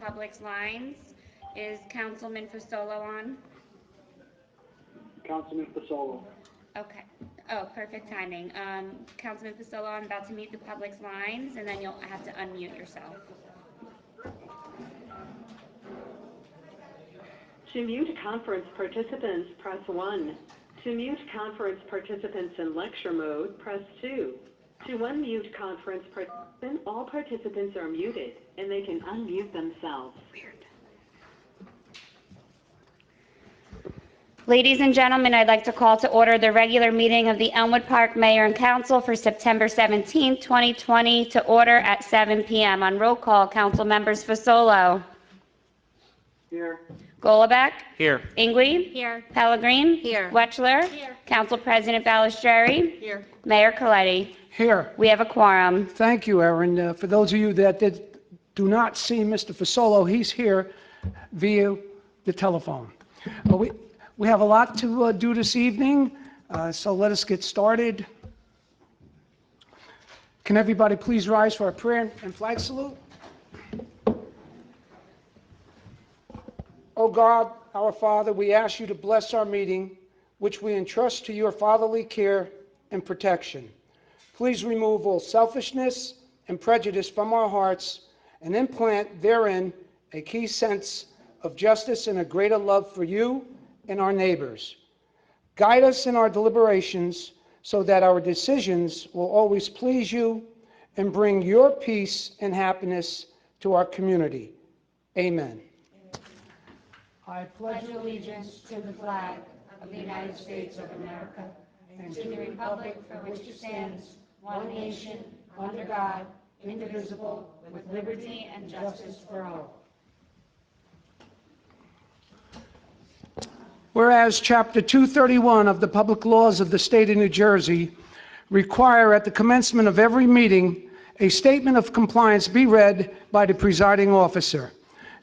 Public's lines. Is Councilman Fasolo on? Councilman Fasolo. Okay. Oh, perfect timing. Councilman Fasolo, I'm about to mute the public's lines, and then you'll have to unmute yourself. To mute conference participants, press 1. To mute conference participants in lecture mode, press 2. To unmute conference participants, all participants are muted, and they can unmute themselves. Weird. Ladies and gentlemen, I'd like to call to order the regular meeting of the Elmwood Park Mayor and Council for September 17, 2020, to order at 7 p.m. On roll call, Council members Fasolo. Here. Golobeck. Here. Ingui. Here. Pellegrin. Here. Wetchler. Here. Council President Balistreri. Here. Mayor Coletti. Here. We have a quorum. Thank you, Erin. For those of you that do not see Mr. Fasolo, he's here via the telephone. We have a lot to do this evening, so let us get started. Can everybody please rise for a prayer and flag salute? O God, our Father, we ask you to bless our meeting, which we entrust to your fatherly care and protection. Please remove all selfishness and prejudice from our hearts and implant therein a key sense of justice and a greater love for you and our neighbors. Guide us in our deliberations so that our decisions will always please you and bring your peace and happiness to our community. Amen. I pledge Allegiance to the flag of the United States of America and to the republic for which it stands, one nation, under God, indivisible, with liberty and justice for all. Whereas Chapter 231 of the Public Laws of the State of New Jersey require at the commencement of every meeting a statement of compliance be read by the presiding officer.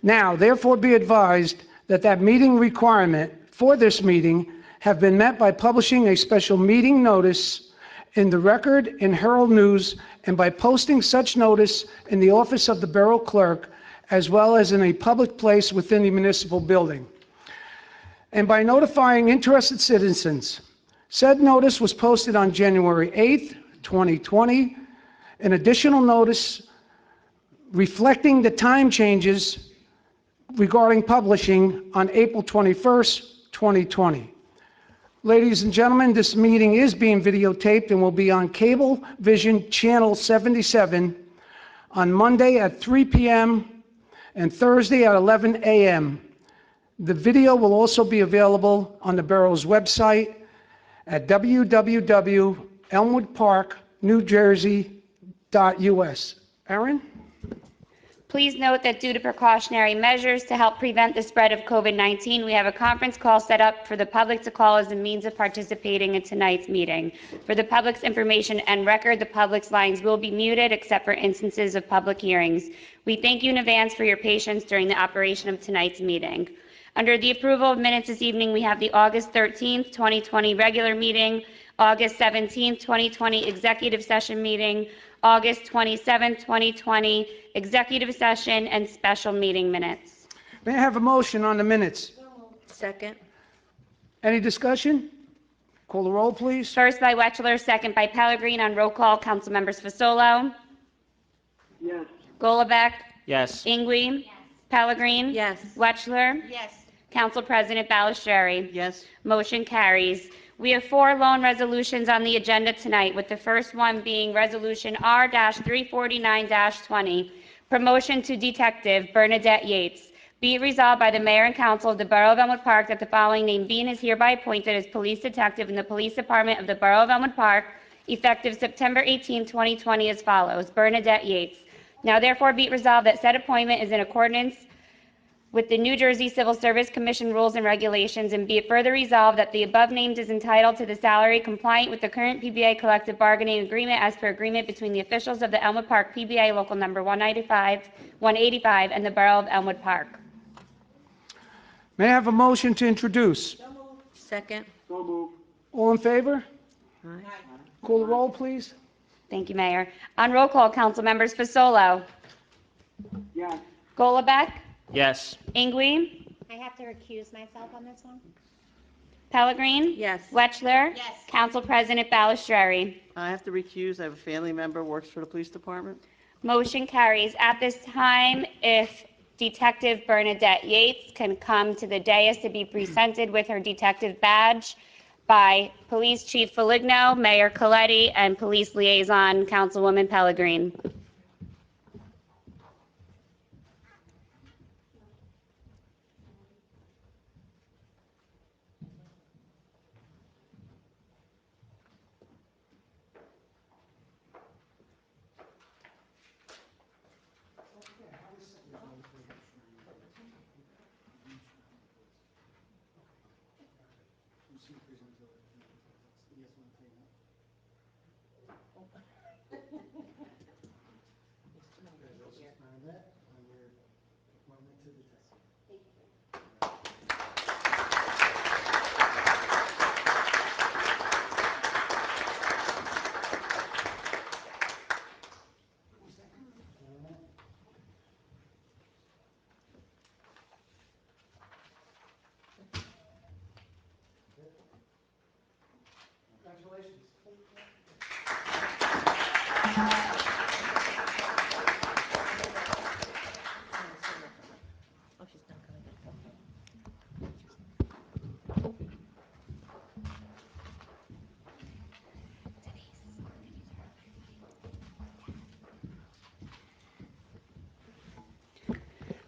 Now, therefore, be advised that meeting requirement for this meeting have been met by publishing a special meeting notice in the Record and Herald News and by posting such notice in the office of the Borough Clerk as well as in a public place within the municipal building, and by notifying interested citizens. Said notice was posted on January 8th, 2020. An additional notice reflecting the time changes regarding publishing on April 21st, 2020. Ladies and gentlemen, this meeting is being videotaped and will be on Cable Vision Channel 77 on Monday at 3 p.m. and Thursday at 11 a.m. The video will also be available on the borough's website at www.elmwoodparknewjersey.us. Erin? Please note that due to precautionary measures to help prevent the spread of COVID-19, we have a conference call set up for the public to call as a means of participating in tonight's meeting. For the public's information and record, the public's lines will be muted except for instances of public hearings. We thank you in advance for your patience during the operation of tonight's meeting. Under the approval of minutes this evening, we have the August 13th, 2020 regular meeting, August 17th, 2020 executive session meeting, August 27th, 2020 executive session and special meeting minutes. May I have a motion on the minutes? Second. Any discussion? Call the roll, please. First by Wetchler, second by Pellegrin. On roll call, council members Fasolo. Yes. Golobeck. Yes. Ingui. Pellegrin. Yes. Wetchler. Yes. Council President Balistreri. Yes. Motion carries. We have 4 loan resolutions on the agenda tonight, with the first one being Resolution R-349-20, promotion to Detective Bernadette Yates. Be it resolved by the Mayor and Council of the Borough of Elmwood Park that the following name being is hereby appointed as Police Detective in the Police Department of the Borough of Elmwood Park, effective September 18, 2020 as follows. Bernadette Yates. Now therefore be it resolved that said appointment is in accordance with the New Jersey Civil Service Commission rules and regulations, and be it further resolved that the above named is entitled to the salary compliant with the current PBA collective bargaining agreement as per agreement between the officials of the Elmwood Park PBA local number 185 and the Borough of Elmwood Park. May I have a motion to introduce? Second. So moved. All in favor? Aye. Call the roll, please. Thank you, Mayor. On roll call, council members Fasolo. Yes. Golubek, Yes. Ingui, I have to recuse myself on this one. Pellegrin. Yes. Wetchler. Yes. Council President Balistrary. I have to recuse. I have a family member who works for the police department. Motion carries. At this time, if Detective Bernadette Yates can come to the dais to be presented with her detective badge by Police Chief Foligno, Mayor Coletti, and Police Liaison Councilwoman Pellegrin. Oh, she's not coming in.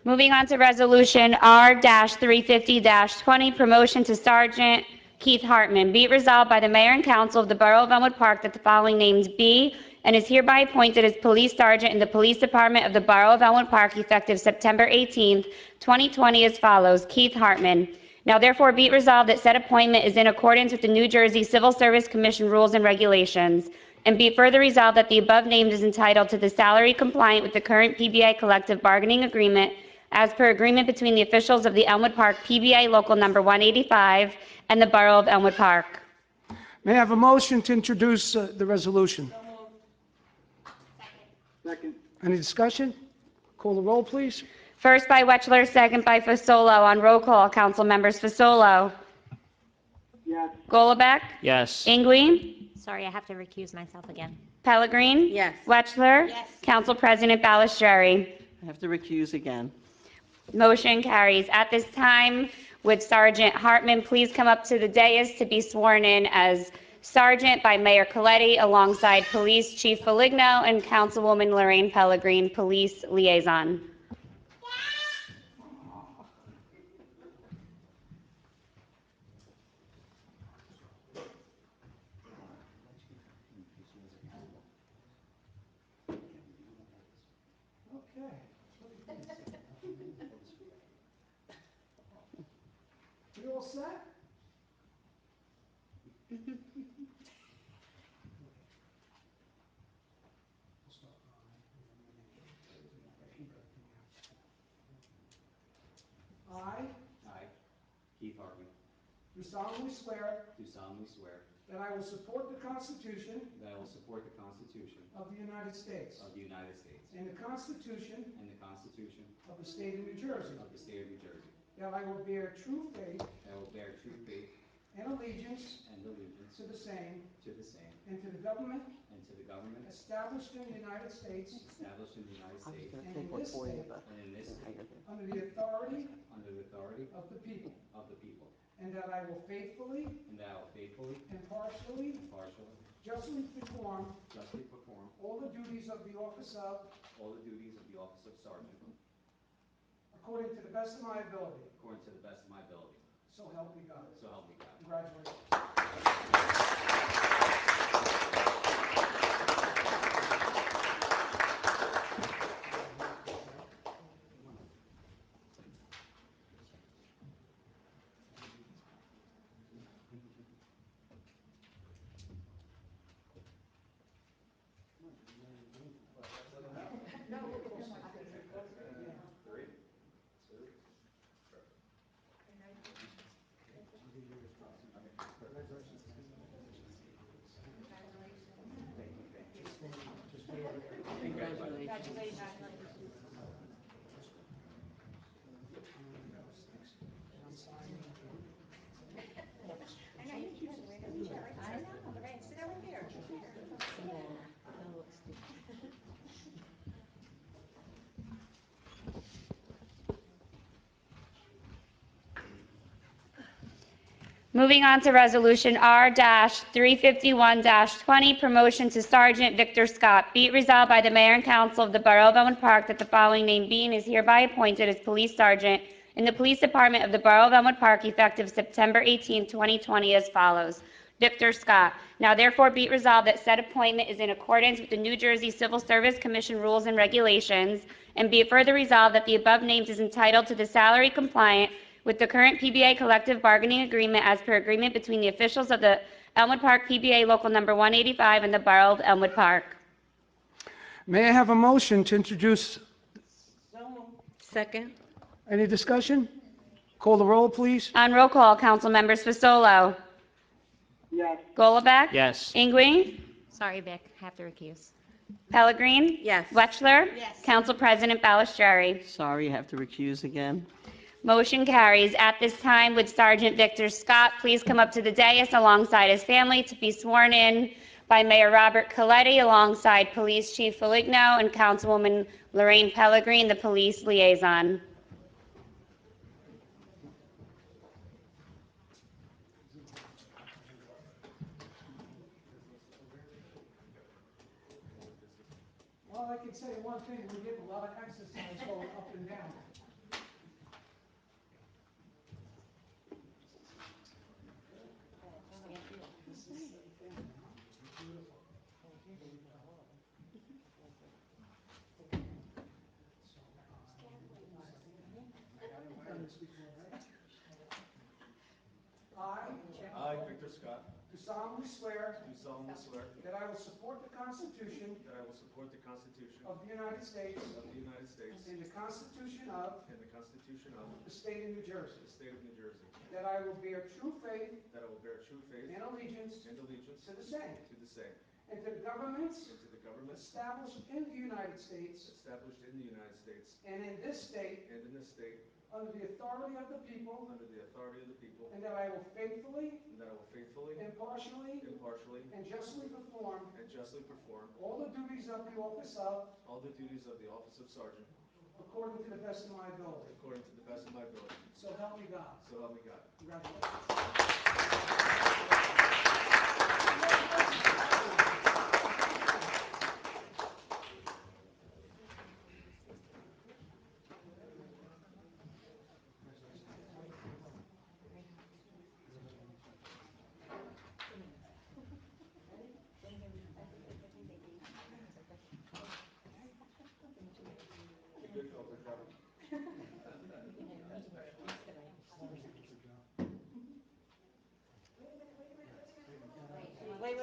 Moving on to Resolution R-350-20, promotion to Sergeant Keith Hartman. Be it resolved by the Mayor and Council of the Borough of Elmwood Park that the following names be and is hereby appointed as Police Sergeant in the Police Department of the Borough of Elmwood Park effective September 18th, 2020 as follows. Keith Hartman. Now therefore be it resolved that said appointment is in accordance with the New Jersey Civil Service Commission rules and regulations. And be it further resolved that the above named is entitled to the salary compliant with the current PBI collective bargaining agreement as per agreement between the officials of the Elmwood Park PBI Local Number 185 and the Borough of Elmwood Park. May I have a motion to introduce the resolution? Second. Any discussion? Call the roll, please. First by Wetchler, second by Fasolo. On roll call, council members Fasolo, Yes. Golubek, Yes. Ingui, Sorry, I have to recuse myself again. Pellegrin. Yes. Wetchler. Yes. Council President Balistrary. I have to recuse again. Motion carries. At this time, would Sergeant Hartman please come up to the dais to be sworn in as Sergeant by Mayor Coletti alongside Police Chief Foligno and Councilwoman Lorraine Pellegrin, Police Liaison. Okay. You all set? I Keith Hartman, do solemnly swear do solemnly swear that I will support the Constitution that I will support the Constitution of the United States of the United States and the Constitution and the Constitution of the State of New Jersey, of the State of New Jersey, that I will bear true faith that I will bear true faith and allegiance and allegiance to the same to the same and to the government and to the government established in the United States established in the United I was States going to and take in one this for you, state but and in this I state got it. under the authority under the authority of the people, of the people, and that I will faithfully, and that I will faithfully, impartially, impartially, justly perform justly perform all the duties of the office of, all the duties of the office of sergeant according to the best of my ability. according to the best of my ability. So help me God. So help me God. Congratulations. Moving on to Resolution R-351-20, promotion to Sergeant Victor Scott. Be it resolved by the Mayor and Council of the Borough of Elmwood Park that the following named being is hereby appointed as Police Sergeant in the Police Department of the Borough of Elmwood Park effective September 18, 2020 as follows. Victor Scott. Now therefore be it resolved that said appointment is in accordance with the New Jersey Civil Service Commission rules and regulations, and be it further resolved that the above named is entitled to the salary compliant with the current PBA collective bargaining agreement as per agreement between the officials of the Elmwood Park PBA Local Number 185 and the Borough of Elmwood Park. May I have a motion to introduce? Second. Any discussion? Call the roll, please. On roll call, council members Fasolo, yes, Golubek, Yes. Ingwe, Sorry, Vic, have to recuse. Pellegrin, Yes. Wetchler, Yes. Council President Balistrary. Sorry, you have to recuse again. Motion carries. At this time, would Sergeant Victor Scott please come up to the dais alongside his family to be sworn in by Mayor Robert Coletti alongside Police Chief Foligno and Councilwoman Lorraine Pellegrin, the police liaison. Well, I can say one thing, we get a lot of exercise going up and down. I, Victor Scott, Do solemnly swear do solemnly swear that I will support the Constitution that I will support the Constitution of the United States of the United States and the Constitution of and the Constitution of the State of New Jersey, the State of New Jersey, that I will bear true faith that I will bear true faith and allegiance and allegiance to the same to the same, and to the governments and to the governments established in the United States established in the United States and in this state and in this state, under the authority of the people, under the authority of the people, and that I will faithfully, and that I will faithfully, impartially, impartially, and justly perform and justly perform all the duties of the office of, all the duties of the office of sergeant according to the best of my ability. according to the best of my ability. So help me God. So help me God. Congratulations.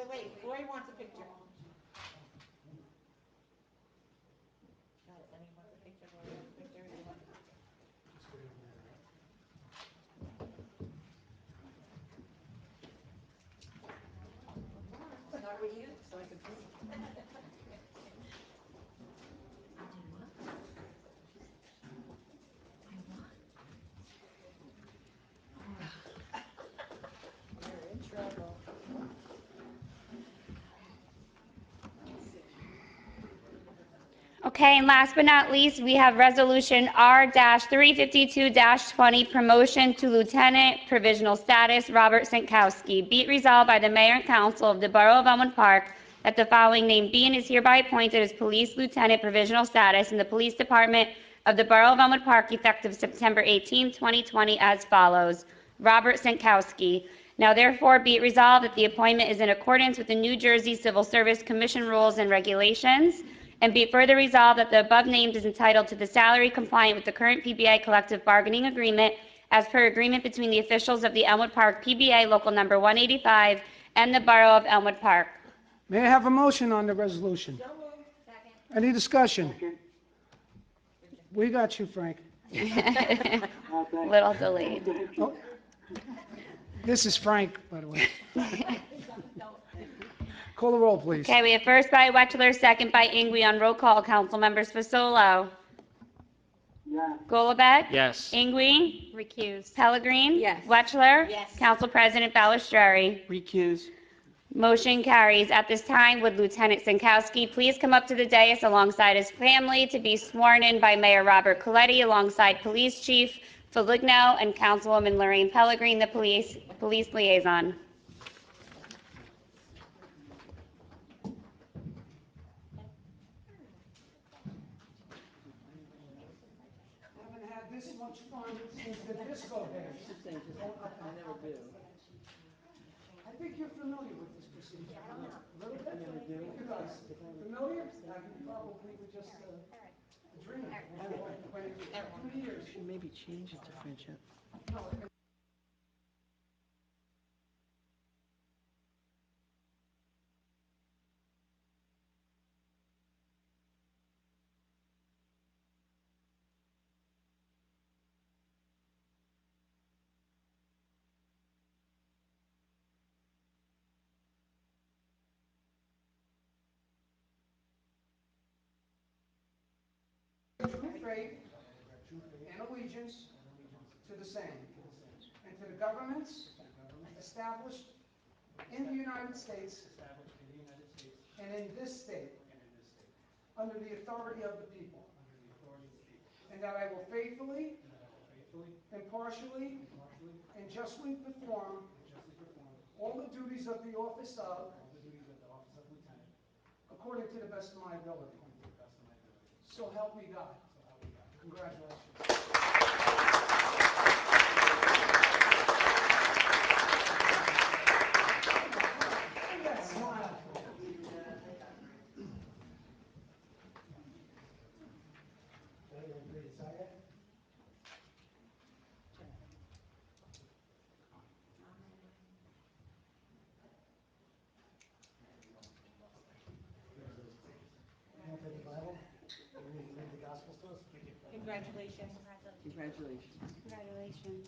Wait. Lori wants a picture. Got it. Lenny wants a picture. Lori wants a picture. You want- Start with you, so I can see. You're in trouble. Okay, and last but not least, we have Resolution R-352-20, promotion to Lieutenant Provisional Status, Robert Sinkowski. Be it resolved by the Mayor and Council of the Borough of Elmwood Park that the following named being is hereby appointed as Police Lieutenant Provisional Status in the Police Department of the Borough of Elmwood Park effective September 18, 2020 as follows. Robert Sinkowski. Now therefore be it resolved that the appointment is in accordance with the New Jersey Civil Service Commission rules and regulations, and be it further resolved that the above named is entitled to the salary compliant with the current PBA collective bargaining agreement as per agreement between the officials of the Elmwood Park PBA Local Number 185 and the Borough of Elmwood Park. May I have a motion on the resolution? Any discussion? We got you, Frank. Little delayed. Oh, this is Frank, by the way. Call the roll, please. Okay, we have first by Wetchler, second by Ingwe on roll call. Council members Fasolo, yes, Golubek, Yes. Ingwe, Recuse. Pellegrin. Yes. Wetchler. Yes. Council President Balistrary. Recuse. Motion carries. At this time, would Lieutenant Sinkowski please come up to the dais alongside his family to be sworn in by Mayor Robert Coletti alongside Police Chief Foligno, and Councilwoman Lorraine Pellegrin, the police liaison. Haven't had this much fun since the disco days. I think you're familiar with this procedure. A little bit? You guys, familiar? You probably were just a dream. When 2 years. Should maybe change it to friendship. True faith and allegiance to the same, and to the governments established in the United States and in this state, under the authority of the people, and that I will faithfully, impartially, and justly perform all the duties of the office of, according to the best of my ability. So help me God. Congratulations. Yes, smile. Congratulations. Congratulations. Congratulations.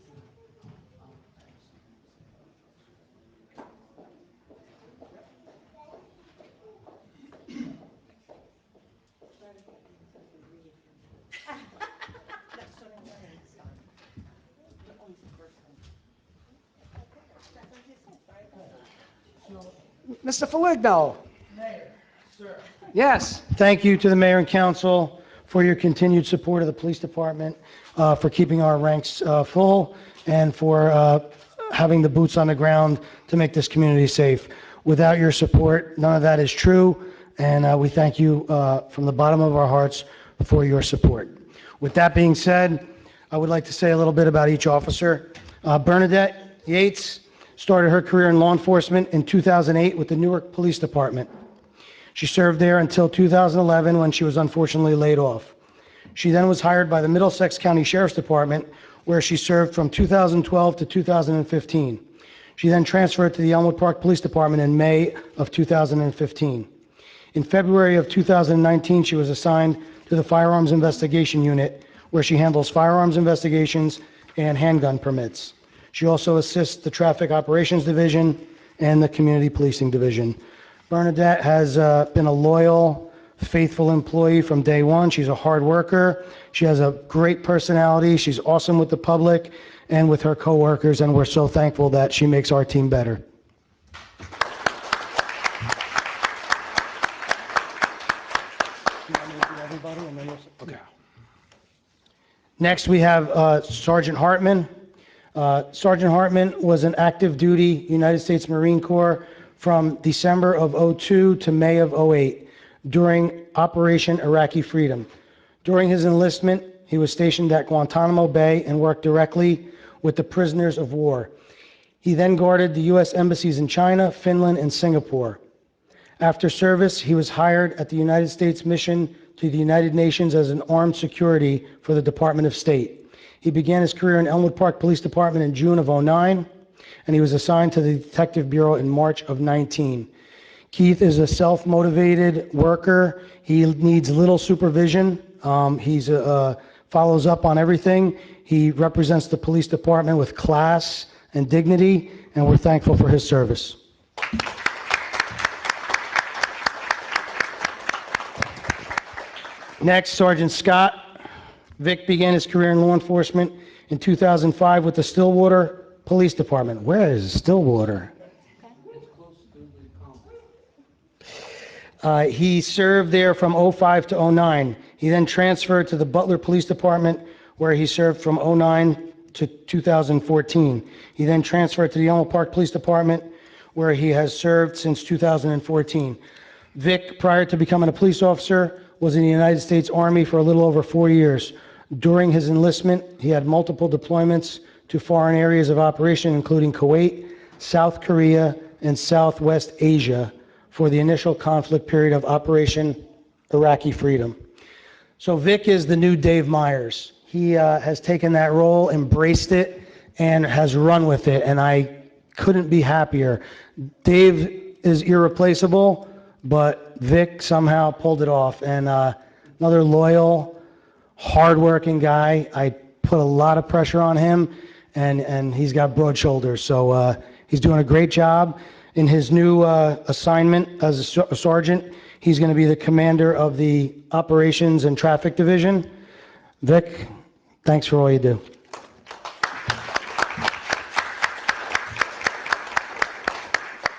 Mr. Foligno. Mayor, sir. Yes. Thank you to the mayor and council for your continued support of the police department, for keeping our ranks full, and for having the boots on the ground to make this community safe. Without your support, none of that is true, and we thank you from the bottom of our hearts for your support. With that being said, I would like to say a little bit about each officer. Bernadette Yates started her career in law enforcement in 2008 with the Newark Police Department. She served there until 2011 when she was unfortunately laid off. She then was hired by the Middlesex County Sheriff's Department, where she served from 2012 to 2015. She then transferred to the Elmwood Park Police Department in May of 2015. In February of 2019, she was assigned to the Firearms Investigation Unit, where she handles firearms investigations and handgun permits. She also assists the Traffic Operations Division and the Community Policing Division. Bernadette has been a loyal, faithful employee from day one. She's a hard worker. She has a great personality. She's awesome with the public and with her coworkers, and we're so thankful that she makes our team better. Okay. Next, we have Sergeant Hartman. Sergeant Hartman was an active duty United States Marine Corps from December of '02 to May of '08 during Operation Iraqi Freedom. During his enlistment, he was stationed at Guantanamo Bay and worked directly with the prisoners of war. He then guarded the U.S. embassies in China, Finland, and Singapore. After service, he was hired at the United States Mission to the United Nations as an armed security for the Department of State. He began his career in Elmwood Park Police Department in June of '09, and he was assigned to the Detective Bureau in March of '19. Keith is a self-motivated worker. He needs little supervision. He follows up on everything. He represents the police department with class and dignity, and we're thankful for his service. Next, Sergeant Scott. Vic began his career in law enforcement in 2005 with the Stillwater Police Department. Where is Stillwater? He served there from '05 to '09. He then transferred to the Butler Police Department, where he served from '09 to 2014. He then transferred to the Elmwood Park Police Department, where he has served since 2014. Vic, prior to becoming a police officer, was in the United States Army for a little over 4 years. During his enlistment, he had multiple deployments to foreign areas of operation, including Kuwait, South Korea, and Southwest Asia for the initial conflict period of Operation Iraqi Freedom. So Vic is the new Dave Myers. He has taken that role, embraced it, and has run with it, and I couldn't be happier. Dave is irreplaceable, but Vic somehow pulled it off, and another loyal, hardworking guy. I put a lot of pressure on him, and he's got broad shoulders, so he's doing a great job. In his new assignment as a sergeant, he's going to be the commander of the Operations and Traffic Division. Vic, thanks for all you do.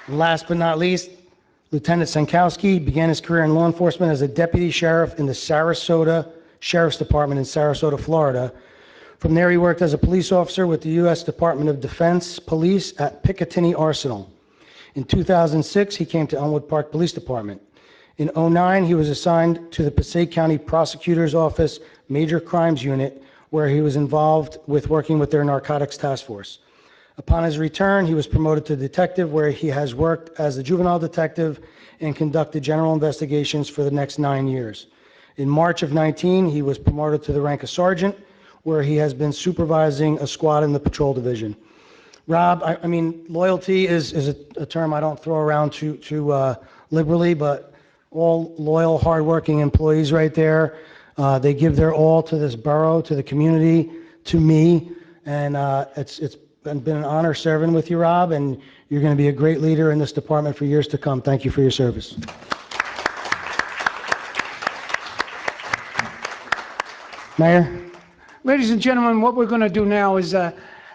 Last but not least, Lieutenant Sankowski began his career in law enforcement as a deputy sheriff in the Sarasota Sheriff's Department in Sarasota, Florida. From there, he worked as a police officer with the U.S. Department of Defense Police at Picatinny Arsenal. In 2006, he came to Elmwood Park Police Department. In 2009, he was assigned to the Passaic County Prosecutor's Office Major Crimes Unit, where he was involved with working with their narcotics task force. Upon his return, he was promoted to detective, where he has worked as a juvenile detective and conducted general investigations for the next 9 years. In March of 19, he was promoted to the rank of sergeant, where he has been supervising a squad in the patrol division. Rob, I mean, loyalty is a term I don't throw around too liberally, but all loyal, hardworking employees right there. They give their all to this borough, to the community, to me, and it's been an honor serving with you, Rob, and you're going to be a great leader in this department for years to come. Thank you for your service. Mayor? Ladies and gentlemen, what we're going to do now is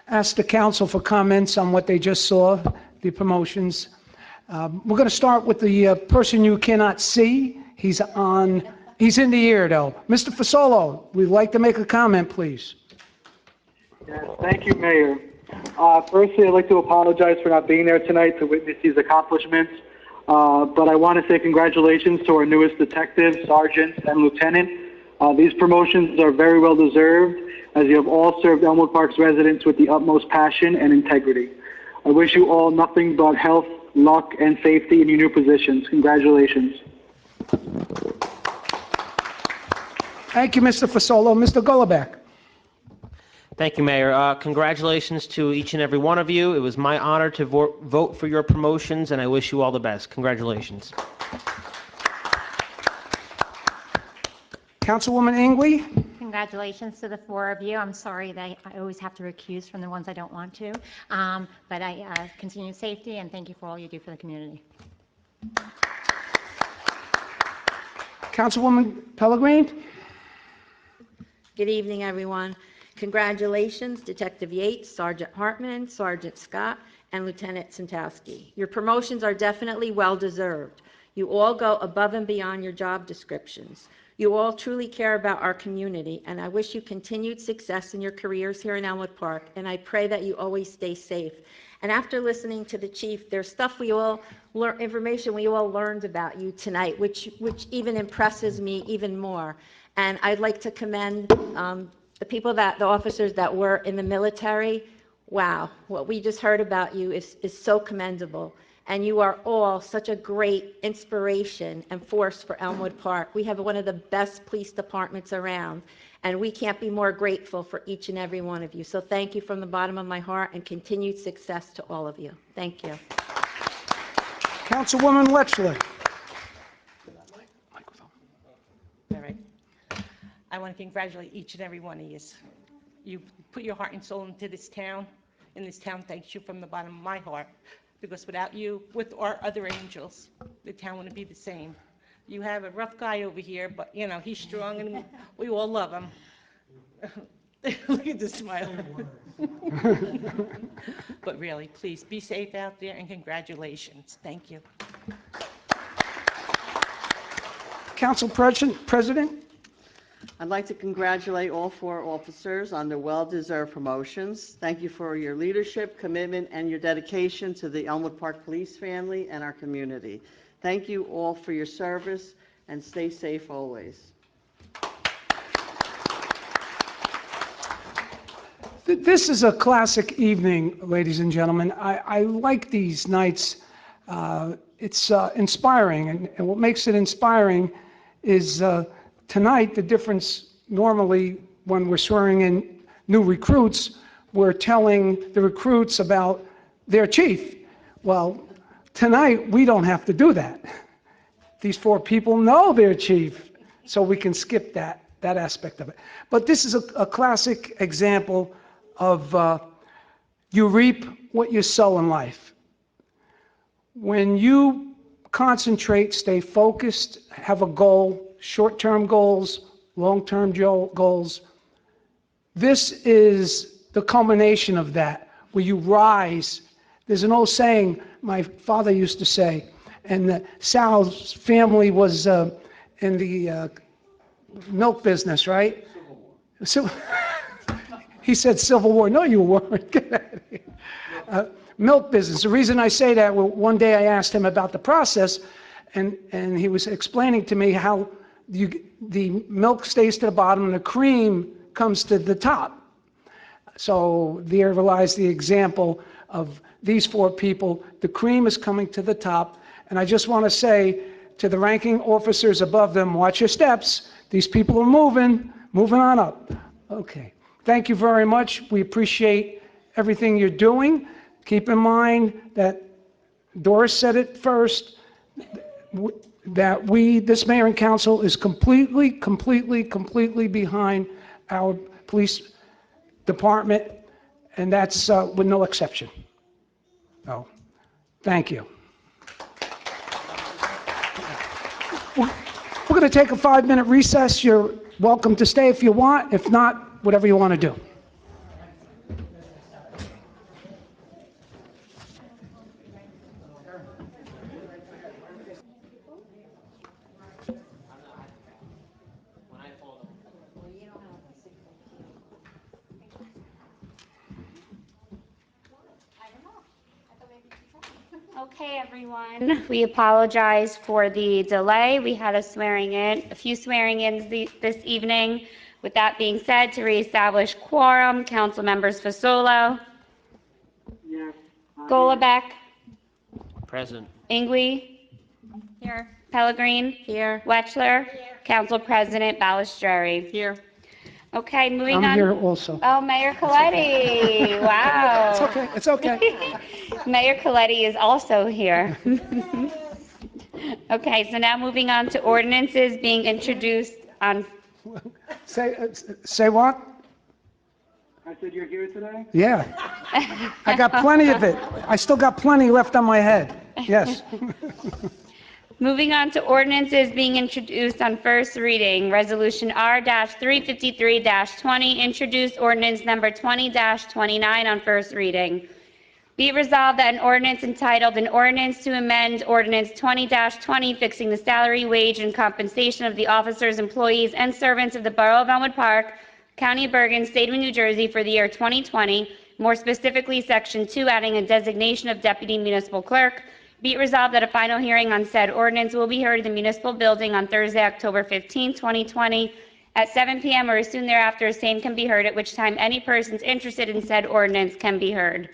ask the council for comments on what they just saw, the promotions. We're going to start with the person you cannot see. He's in the air, though. Mr. Fasolo, we'd like to make a comment, please. Yes, thank you, Mayor. Firstly, I'd like to apologize for not being there tonight to witness these accomplishments. But I want to say congratulations to our newest detectives, sergeants, and lieutenant. These promotions are very well deserved, as you have all served Elmwood Park's residents with the utmost passion and integrity. I wish you all nothing but health, luck, and safety in your new positions. Congratulations. Thank you, Mr. Fasolo. Mr. Goloback. Thank you, Mayor. Congratulations to each and every one of you. It was my honor to vote for your promotions, and I wish you all the best. Congratulations. Councilwoman Ingwe. Congratulations to the four of you. I'm sorry that I always have to recuse from the ones I don't want to, but I continue safety, and thank you for all you do for the community. Councilwoman Pellegrin. Good evening, everyone. Congratulations, Detective Yates, Sergeant Hartman, Sergeant Scott, and Lieutenant Santowski. Your promotions are definitely well-deserved. You all go above and beyond your job descriptions. You all truly care about our community, and I wish you continued success in your careers here in Elmwood Park, and I pray that you always stay safe. And after listening to the chief, there's stuff information we all learned about you tonight, which even impresses me even more. And I'd like to commend the officers that were in the military. Wow, what we just heard about you is so commendable. And you are all such a great inspiration and force for Elmwood Park. We have one of the best police departments around, and we can't be more grateful for each and every one of you. So thank you from the bottom of my heart, and continued success to all of you. Thank you. Councilwoman Wexler. All right. I want to congratulate each and every one of you. You put your heart and soul into this town, and this town thanks you from the bottom of my heart, because without you, with our other angels, the town wouldn't be the same. You have a rough guy over here, but, you know, he's strong, and we all love him. Look at the smile. But really, please, be safe out there, and congratulations. Thank you. Council President. I'd like to congratulate all 4 officers on their well-deserved promotions. Thank you for your leadership, commitment, and your dedication to the Elmwood Park Police family and our community. Thank you all for your service, and stay safe always. This is a classic evening, ladies and gentlemen. I like these nights. It's inspiring, and what makes it inspiring is tonight, the difference normally when we're swearing in new recruits, we're telling the recruits about their chief. Well, tonight, we don't have to do that. These 4 people know their chief, so we can skip that aspect of it. But this is a classic example of you reap what you sow in life. When you concentrate, stay focused, have a goal, short-term goals, long-term goals, this is the culmination of that, where you rise. There's an old saying my father used to say, and Sal's family was in the milk business, right? Civil War. He said Civil War. No, you weren't. Get out of here. Milk business. The reason I say that, well, one day I asked him about the process, and he was explaining to me how the milk stays to the bottom and the cream comes to the top. So there lies the example of these 4 people. The cream is coming to the top, and I just want to say to the ranking officers above them, watch your steps. These people are moving on up. Okay. Thank you very much. We appreciate everything you're doing. Keep in mind that Doris said it first, that this mayor and council is completely behind our police department, and that's with no exception. So, thank you. We're going to take a 5-minute recess. You're welcome to stay if you want. If not, whatever you want to do. Okay, everyone. We apologize for the delay. We had a few swearing-ins this evening. With that being said, to reestablish quorum, council members Fasolo, Yes. Golubek, Present. Ingui, Here. Pellegrin, Here. Wetchler, Council President Balistrary. Here. Okay, moving I'm on. here also. Oh, Mayor Coletti. Wow. It's okay. It's okay. Mayor Coletti is also here. Okay, so now moving on to ordinances being introduced on, Say what? I said you're here today? Yeah. I got plenty of it. I still got plenty left on my head. Yes. moving on to ordinances being introduced on first reading. Resolution R-353-20, introduced ordinance number 20-29 on first reading. Be it resolved that an ordinance entitled, an ordinance to amend ordinance 20-20 fixing the salary, wage, and compensation of the officers, employees, and servants of the Borough of Elmwood Park, County of Bergen, State of New Jersey for the year 2020, more specifically Section 2, adding a designation of Deputy Municipal Clerk. Be it resolved that a final hearing on said ordinance will be heard in the municipal building on Thursday, October 15, 2020, at 7 p.m. or as soon thereafter as same can be heard, at which time any persons interested in said ordinance can be heard.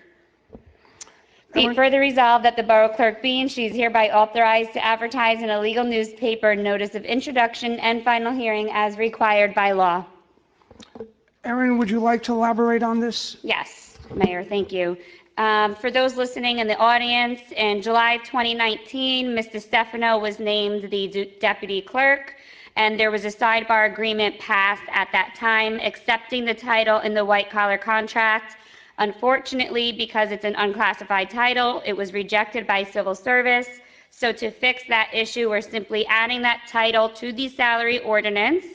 Be it further resolved that the Borough Clerk be and she is hereby authorized to advertise in a legal newspaper notice of introduction and final hearing as required by law. Erin, would you like to elaborate on this? Yes, Mayor, thank you. For those listening in the audience, in July 2019, Mr. Stefano was named the Deputy Clerk, and there was a sidebar agreement passed at that time accepting the title in the white-collar contract. Unfortunately, because it's an unclassified title, it was rejected by Civil Service. So to fix that issue, we're simply adding that title to the salary ordinance,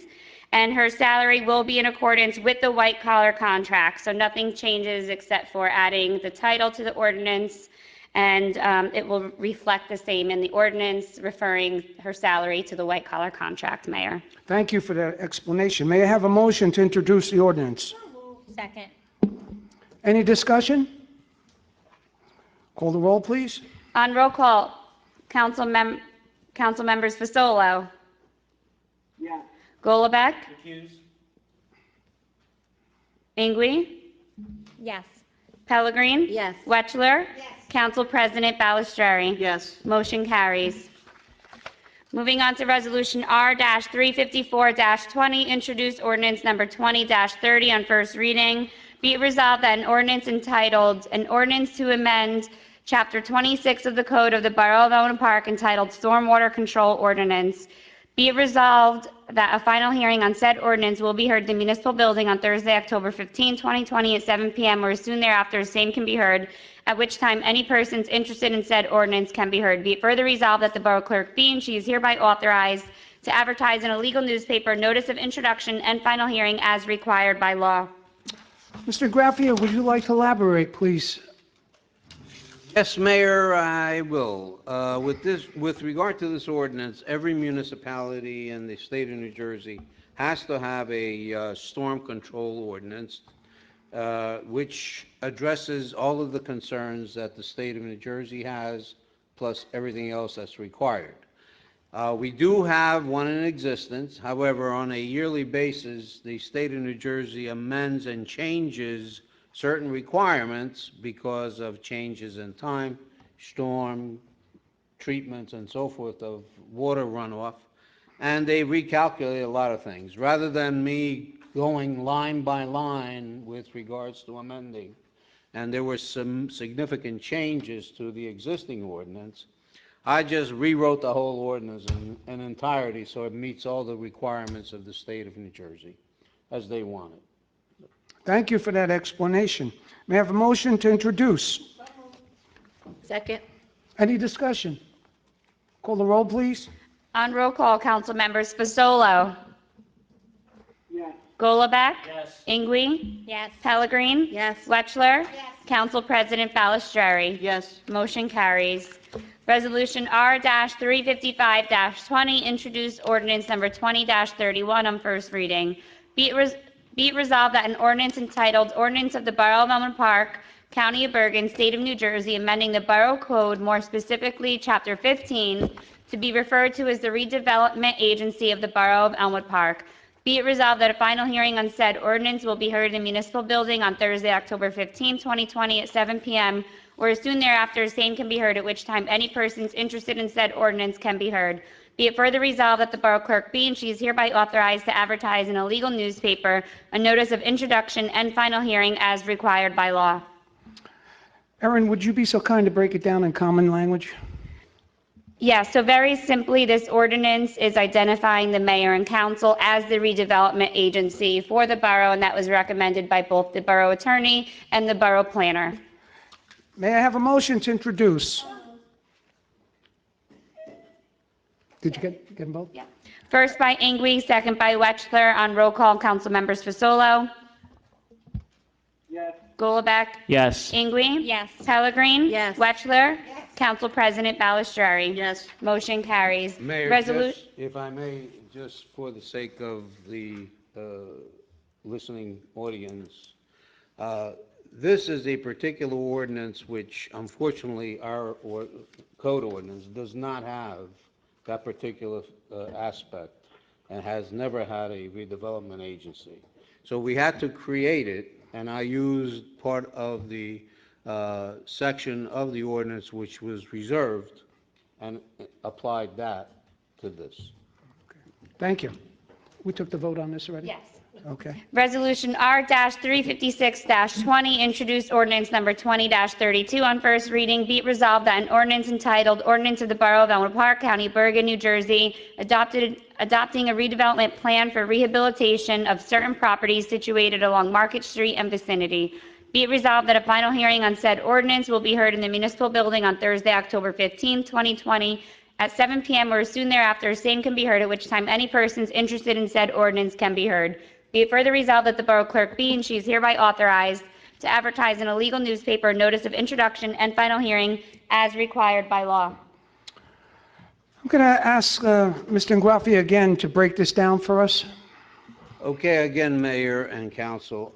and her salary will be in accordance with the white-collar contract. So nothing changes except for adding the title to the ordinance and it will reflect the same in the ordinance, referring her salary to the white-collar contract, Mayor. Thank you for that explanation. May I have a motion to introduce the ordinance? Second. Any discussion? Call the roll, please. On roll call, Councilmembers Fasolo. Yes. Golubek. Recuse. Ingui. Yes. Pellegrin. Yes. Wetchler. Council President Balistrary. Yes. Motion carries. Moving on to Resolution R-354-20, introduced ordinance number 20-30 on first reading. Be it resolved that an ordinance entitled, "An Ordinance to Amend Chapter 26 of the Code of the Borough of Elmwood Park entitled Stormwater Control Ordinance." Be it resolved that a final hearing on said ordinance will be heard in the municipal building on Thursday, October 15, 2020 at 7 p.m. or as soon thereafter, the same can be heard, at which time any persons interested in said ordinance can be heard. Be it further resolved that the Borough Clerk be and she is hereby authorized to advertise in a legal newspaper notice of introduction and final hearing as required by law. Mr. Graffia, would you like to elaborate, please? Yes, Mayor, I will. With regard to this ordinance, every municipality in the state of New Jersey has to have a storm control ordinance, which addresses all of the concerns that the state of New Jersey has, plus everything else that's required. We do have one in existence. However, on a yearly basis, the state of New Jersey amends and changes certain requirements because of changes in time, storm treatments, and so forth of water runoff, and they recalculate a lot of things. Rather than me going line by line with regards to amending, and there were some significant changes to the existing ordinance, I just rewrote the whole ordinance in entirety so it meets all the requirements of the state of New Jersey as they want it. Thank you for that explanation. May I have a motion to introduce? Second. Any discussion? Call the roll, please. On roll call, Councilmembers Fasolo. Yes. Golubek. Yes. Ingui. Yes. Pellegrin. Yes. Wetchler. Council President Balistrary. Yes. Motion carries. Resolution R-355-20, introduced ordinance number 20-31 on first reading. Be it resolved that an ordinance entitled Ordinance of the Borough of Elmwood Park, County of Bergen, State of New Jersey, amending the Borough Code, more specifically Chapter 15, to be referred to as the Redevelopment Agency of the Borough of Elmwood Park. Be it resolved that a final hearing on said ordinance will be heard in the municipal building on Thursday, October 15, 2020 at 7 p.m., or as soon thereafter, same can be heard, at which time any persons interested in said ordinance can be heard. Be it further resolved that the Borough Clerk be and she is hereby authorized to advertise in a legal newspaper a notice of introduction and final hearing as required by law. Erin, would you be so kind to break it down in common language? Yeah, so very simply, this ordinance is identifying the mayor and council as the redevelopment agency for the borough, and that was recommended by both the borough attorney and the borough planner. May I have a motion to introduce? Did you get them both? Yeah. First by Ingui, second by Wetchler. On roll call, Councilmembers Fasolo. Yes. Golubek. Yes. Ingui. Yes. Pellegrin. Yes. Wetchler. Council President Balistrary. Yes. Motion carries. Mayor, Resolution. if I may, just for the sake of the listening audience, this is a particular ordinance which unfortunately our code ordinance does not have that particular aspect and has never had a redevelopment agency. So we had to create it, and I used part of the section of the ordinance which was reserved and applied that to this. Thank you. We took the vote on this already? Yes. Okay. Resolution R-356-20, introduced ordinance number 20-32 on first reading. Be it resolved that an ordinance entitled Ordinance of the Borough of Elmwood Park, County of Bergen, New Jersey, adopting a redevelopment plan for rehabilitation of certain properties situated along Market Street and vicinity. Be it resolved that a final hearing on said ordinance will be heard in the municipal building on Thursday, October 15, 2020, at 7 p.m. or as soon thereafter, same can be heard, at which time any persons interested in said ordinance can be heard. Be it further resolved that the Borough Clerk be and she is hereby authorized to advertise in a legal newspaper a notice of introduction and final hearing as required by law. I'm going to ask Mr. Inguafi again to break this down for us. Okay, again, Mayor and Council,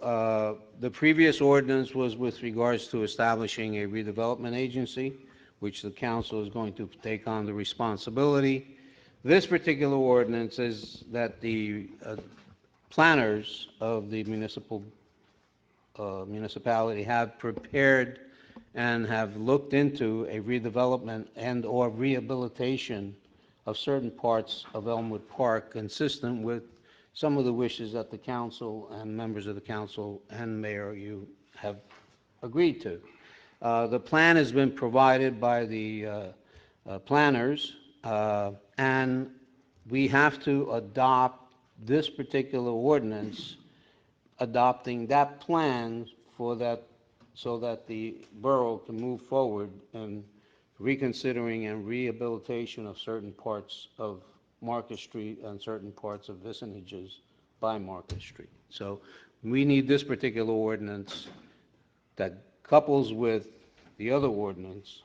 the previous ordinance was with regards to establishing a redevelopment agency, which the council is going to take on the responsibility. This particular ordinance is that the planners of the municipality have prepared and have looked into a redevelopment and/or rehabilitation of certain parts of Elmwood Park consistent with some of the wishes that the council and members of the council and mayor you have agreed to. The plan has been provided by the planners, and we have to adopt this particular ordinance, adopting that plan for that, so that the borough can move forward in reconsidering and rehabilitation of certain parts of Market Street and certain parts of vicinages by Market Street. So we need this particular ordinance that couples with the other ordinance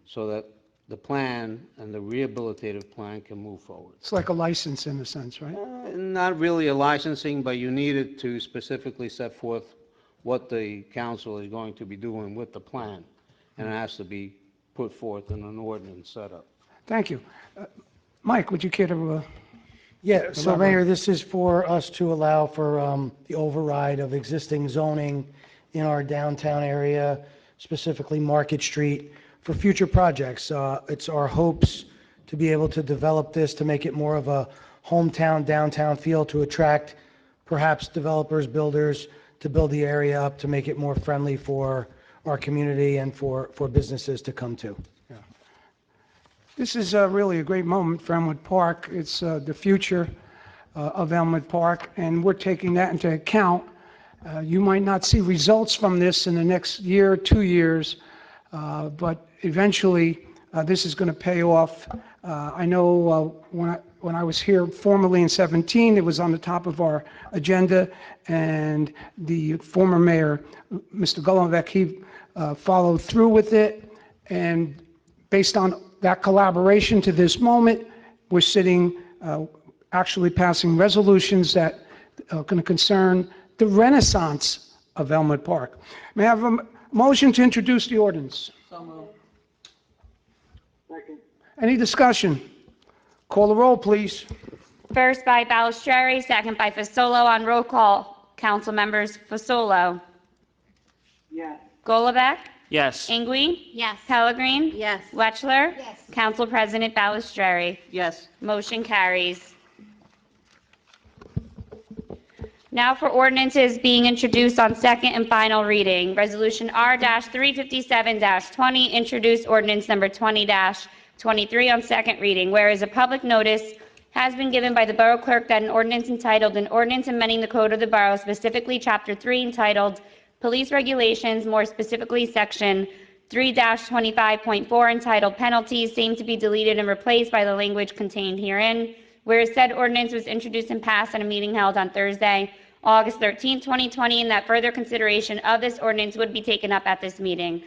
so that the plan and the rehabilitative plan can move forward. It's like a license in a sense, right? Not really a licensing, but you need it to specifically set forth what the council is going to be doing with the plan, and it has to be put forth in an ordinance setup. Thank you. Mike, would you care to? Yeah, so Elaborate. Mayor, this is for us to allow for the override of existing zoning in our downtown area, specifically Market Street, for future projects. It's our hopes to be able to develop this to make it more of a hometown, downtown feel, to attract perhaps developers, builders, to build the area up, to make it more friendly for our community and for businesses to come to. This is really a great moment for Elmwood Park. It's the future of Elmwood Park, and we're taking that into account. You might not see results from this in the next year, 2 years, but eventually this is going to pay off. I know when I was here formerly in 17, it was on the top of our agenda, and the former mayor, Mr. Golombek, he followed through with it, and based on that collaboration to this moment, we're sitting, actually passing resolutions that are going to concern the renaissance of Elmwood Park. May I have a motion to introduce the ordinance? Second. Any discussion? Call the roll, please. First by Balistrary, second by Fasolo. On roll call, council members Fasolo, Yes. Golubek, Yes. Ingui, Yes. Pellegrin, Yes. Wetchler, Yes. Council President Balistrary. Yes. Motion carries. Now for ordinances being introduced on second and final reading. Resolution R-357-20, introduced ordinance number 20-23 on second reading. Whereas a public notice has been given by the Borough Clerk that an ordinance entitled, an ordinance amending the Code of the Borough, specifically Chapter 3 entitled Police Regulations, more specifically Section 3-25.4 entitled Penalties, same to be deleted and replaced by the language contained herein. Whereas said ordinance was introduced and passed at a meeting held on Thursday, August 13, 2020, and that further consideration of this ordinance would be taken up at this meeting.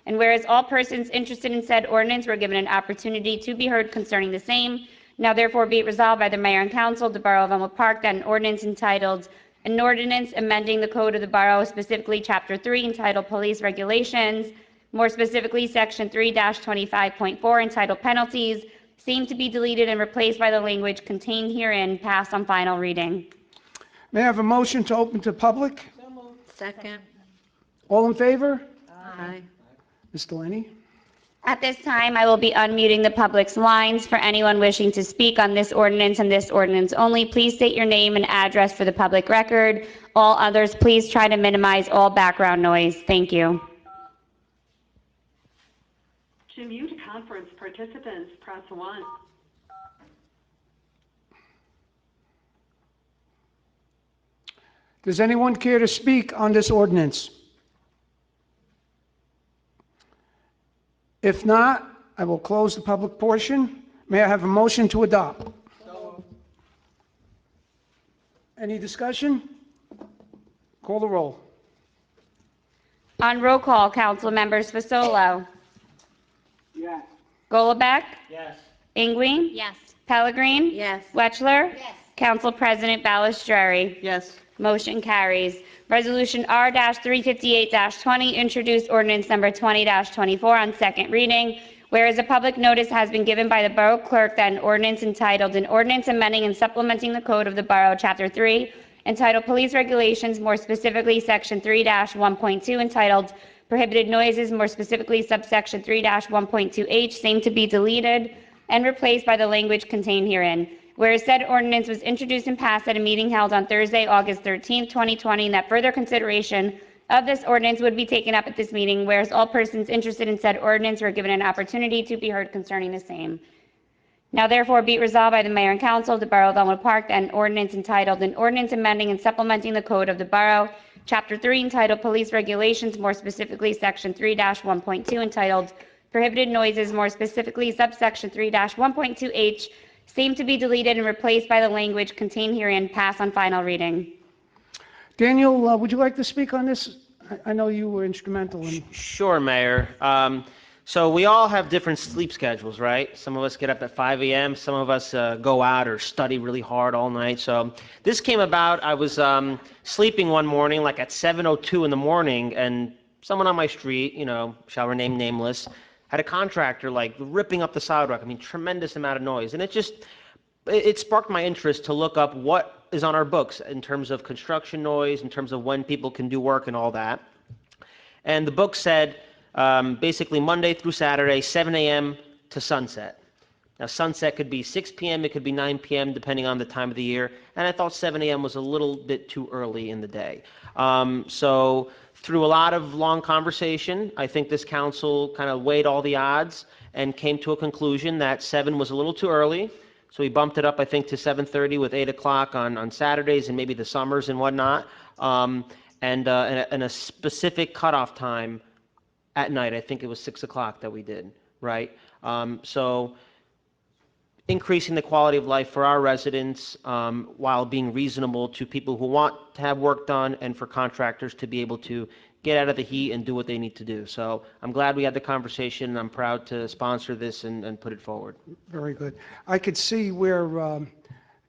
And whereas all persons interested in said ordinance were given an opportunity to be heard concerning the same, now therefore be it resolved by the Mayor and Council of the Borough of Elmwood Park that an ordinance entitled, an ordinance amending the Code of the Borough, specifically Chapter 3 entitled Police Regulations, more specifically Section 3-25.4 entitled Penalties, same to be deleted and replaced by the language contained herein, passed on final reading. May I have a motion to open to public? Second. All in favor? Aye. Ms. Delaney? At this time, I will be unmuting the public's lines for anyone wishing to speak on this ordinance and this ordinance only. Please state your name and address for the public record. All others, please try to minimize all background noise. Thank you. To mute conference participants, press 1. Does anyone care to speak on this ordinance? If not, I will close the public portion. May I have a motion to adopt? Any discussion? Call the roll. On roll call, council members Fasolo, Yes. Golubek, Yes. Ingwe, Yes. Pellegrin, Yes. Wetchler, Council President Balistrary. Yes. Motion carries. Resolution R-358-20, introduced ordinance number 20-24 on second reading. Whereas a public notice has been given by the Borough Clerk that an ordinance entitled, "An Ordinance Amending and Supplementing the Code of the Borough, Chapter 3, entitled Police Regulations, more specifically Section 3-1.2, entitled Prohibited Noises, more specifically subsection 3-1.2H, same to be deleted and replaced by the language contained herein. Whereas said ordinance was introduced and passed at a meeting held on Thursday, August 13, 2020, and that further consideration of this ordinance would be taken up at this meeting, whereas all persons interested in said ordinance were given an opportunity to be heard concerning the same. Now therefore be it resolved by the Mayor and Council of the Borough of Elmwood Park that an ordinance entitled, "An Ordinance Amending and Supplementing the Code of the Borough, Chapter 3, entitled Police Regulations, more specifically Section 3-1.2, entitled Prohibited Noises, more specifically subsection 3-1.2H, same to be deleted and replaced by the language contained herein, pass on final reading." Daniel, would you like to speak on this? I know you were instrumental in... Sure, Mayor. So we all have different sleep schedules, right? Some of us get up at 5 a.m., some of us go out or study really hard all night. So this came about, I was sleeping one morning, like at 7:02 in the morning, and someone on my street, shall remain nameless, had a contractor like ripping up the sidewalk. I mean, tremendous amount of noise. And it sparked my interest to look up what is on our books in terms of construction noise, in terms of when people can do work and all that. And the book said basically Monday through Saturday, 7 a.m. to sunset. Now, sunset could be 6 p.m., it could be 9 p.m., depending on the time of the year. And I thought 7 a.m. was a little bit too early in the day. So through a lot of long conversation, I think this council kind of weighed all the odds and came to a conclusion that 7 was a little too early. So we bumped it up, I think, to 7:30 with 8 o'clock on Saturdays and maybe the summers and whatnot, and a specific cutoff time at night. I think it was 6 o'clock that we did, right? So increasing the quality of life for our residents while being reasonable to people who want to have work done and for contractors to be able to get out of the heat and do what they need to do. So I'm glad we had the conversation, and I'm proud to sponsor this and put it forward. Very good. I could see where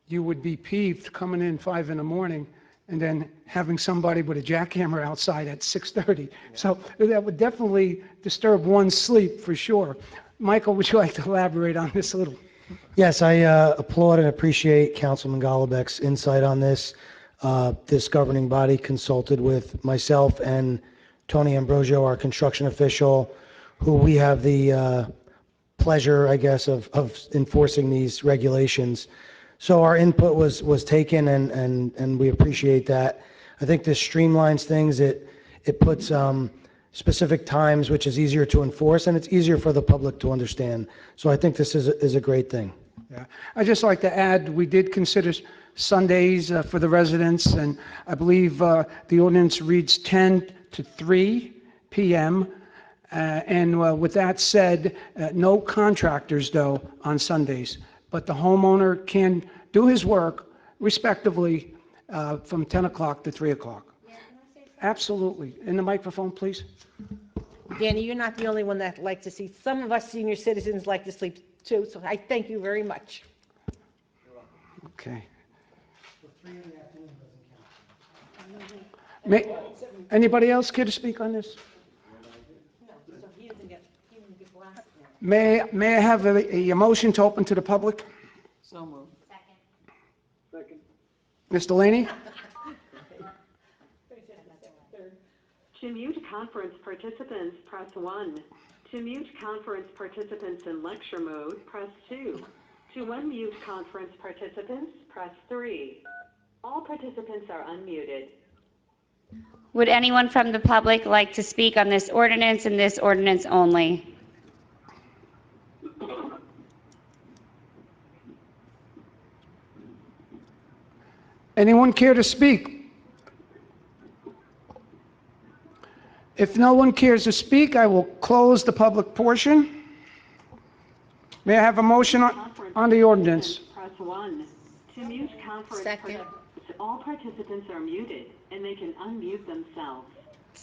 you would be peeved coming in 5 in the morning and then having somebody with a jackhammer outside at 6:30. So that would definitely disturb one's sleep for sure. Michael, would you like to elaborate on this a little? Yes, I applaud and appreciate Councilman Golubek's insight on this. This governing body consulted with myself and Tony Ambrosio, our construction official, who we have the pleasure, I guess, of enforcing these regulations. So our input was taken, and we appreciate that. I think this streamlines things. It puts specific times, which is easier to enforce, and it's easier for the public to understand. So I think this is a great thing. Yeah. I'd just like to add, we did consider Sundays for the residents, and I believe the ordinance reads 10 to 3 p.m. And with that said, no contractors, though, on Sundays. But the homeowner can do his work respectively from 10 o'clock to 3 o'clock. Absolutely. In the microphone, please. Danny, you're not the only one that likes to see. Some of us senior citizens like to sleep too, so I thank you very much. Okay. Anybody else care to speak on this? May I have a motion to open to the public? So moved. Second. Ms. Delaney? To mute conference participants, press 1. To mute conference participants in lecture mode, press 2. To unmute conference participants, press 3. All participants are unmuted. Would anyone from the public like to speak on this ordinance and this ordinance only? Anyone care to speak? If no one cares to speak, I will close the public portion. May I have a motion on the ordinance? Press 1. To mute conference Second. all participants are muted, and they can unmute themselves.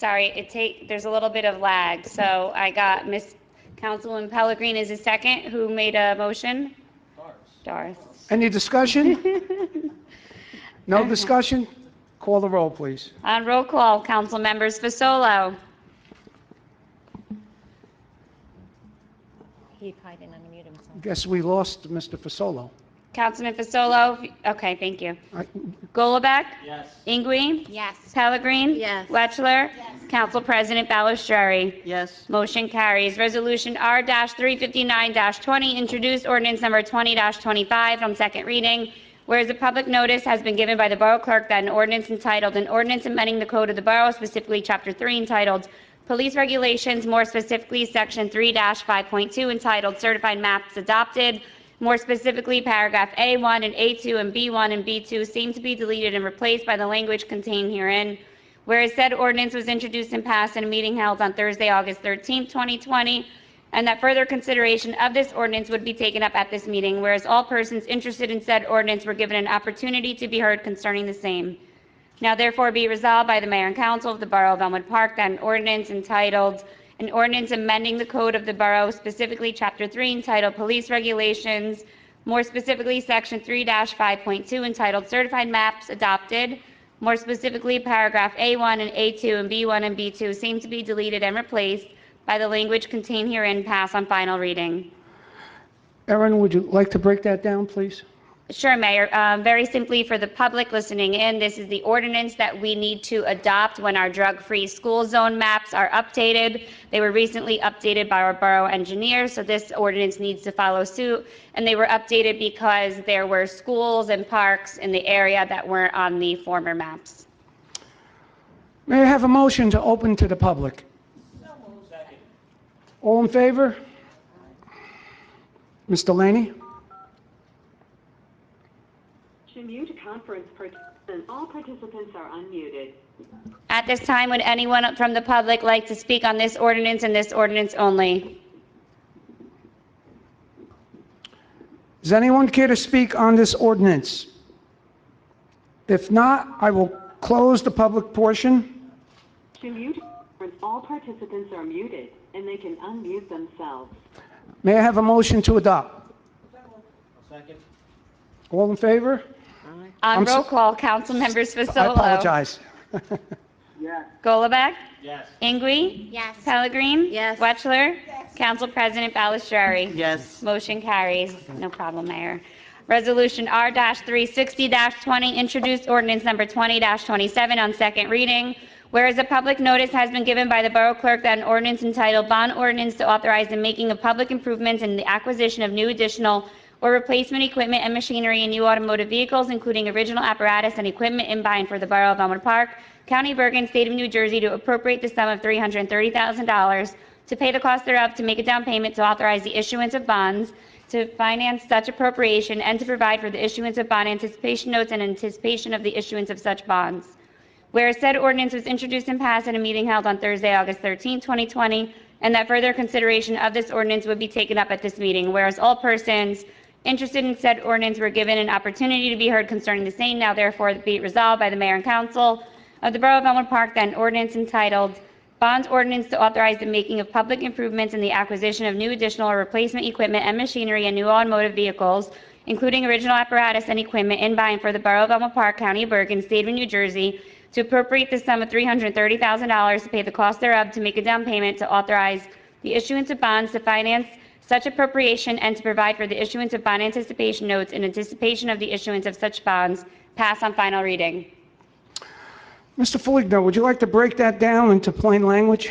Sorry, there's a little bit of lag. So I got Miss Councilwoman Pellegrini is a second. Who made a motion? Doris. Any discussion? No discussion? Call the roll, please. On roll call, council members Fasolo, He probably didn't unmute himself. Guess we lost Mr. Fasolo. Councilman Fasolo. Okay, thank you. I- Golubek. Yes. Ingui. Yes. Pellegrini. Yes. Wetchler. Council President Balistrary. Yes. Motion carries. Resolution R-359-20, introduced ordinance number 20-25 on second reading. Whereas a public notice has been given by the Borough Clerk that an ordinance entitled, an ordinance amending the Code of the Borough, specifically Chapter 3 entitled Police Regulations, more specifically Section 3-5.2 entitled Certified Maps Adopted, more specifically paragraph A1 and A2 and B1 and B2 seem to be deleted and replaced by the language contained herein. Whereas said ordinance was introduced and passed in a meeting held on Thursday, August 13, 2020, and that further consideration of this ordinance would be taken up at this meeting, whereas all persons interested in said ordinance were given an opportunity to be heard concerning the same. Now therefore be resolved by the Mayor and Council of the Borough of Elmwood Park that an ordinance entitled, an ordinance amending the Code of the Borough, specifically Chapter 3 entitled Police Regulations, more specifically Section 3-5.2 entitled Certified Maps Adopted, more specifically paragraph A1 and A2 and B1 and B2 seem to be deleted and replaced by the language contained herein, pass on final reading. Erin, would you like to break that down, please? Sure, Mayor. Very simply for the public listening in, this is the ordinance that we need to adopt when our drug-free school zone maps are updated. They were recently updated by our borough engineer, so this ordinance needs to follow suit. And they were updated because there were schools and parks in the area that weren't on the former maps. May I have a motion to open to the public? All in favor? Ms. Delaney? To mute conference participant, all participants are unmuted. At this time, would anyone from the public like to speak on this ordinance and this ordinance only? Does anyone care to speak on this ordinance? If not, I will close the public portion. To mute conference, all participants are muted, and they can unmute themselves. May I have a motion to adopt? Second. All in favor? On I'm roll so- call, council members Fasolo. I apologize. Golubek. Yes. Ingui. Yes. Pellegrini. Yes. Wetchler. Council President Balistrary. Yes. Motion carries. No problem, Mayor. Resolution R-360-20, introduced ordinance number 20-27 on second reading. Whereas a public notice has been given by the Borough Clerk that an ordinance entitled Bond Ordinance to authorize the making of public improvements and the acquisition of new additional or replacement equipment and machinery in new automotive vehicles, including original apparatus and equipment in by and for the Borough of Elmwood Park, County of Bergen, State of New Jersey, to appropriate the sum of $330,000 to pay the cost thereof, to make a down payment, to authorize the issuance of bonds, to finance such appropriation, and to provide for the issuance of bond anticipation notes in anticipation of the issuance of such bonds. Whereas said ordinance was introduced and passed at a meeting held on Thursday, August 13, 2020, and that further consideration of this ordinance would be taken up at this meeting, whereas all persons interested in said ordinance were given an opportunity to be heard concerning the same, now therefore be it resolved by the Mayor and Council of the Borough of Elmwood Park that an ordinance entitled Bonds Ordinance to authorize the making of public improvements and the acquisition of new additional or replacement equipment and machinery and new automotive vehicles, including original apparatus and equipment in by and for the Borough of Elmwood Park, County of Bergen, State of New Jersey, to appropriate the sum of $330,000 to pay the cost thereof, to make a down payment, to authorize the issuance of bonds to finance such appropriation, and to provide for the issuance of bond anticipation notes in anticipation of the issuance of such bonds, pass on final reading. Mr. Foligno, would you like to break that down into plain language?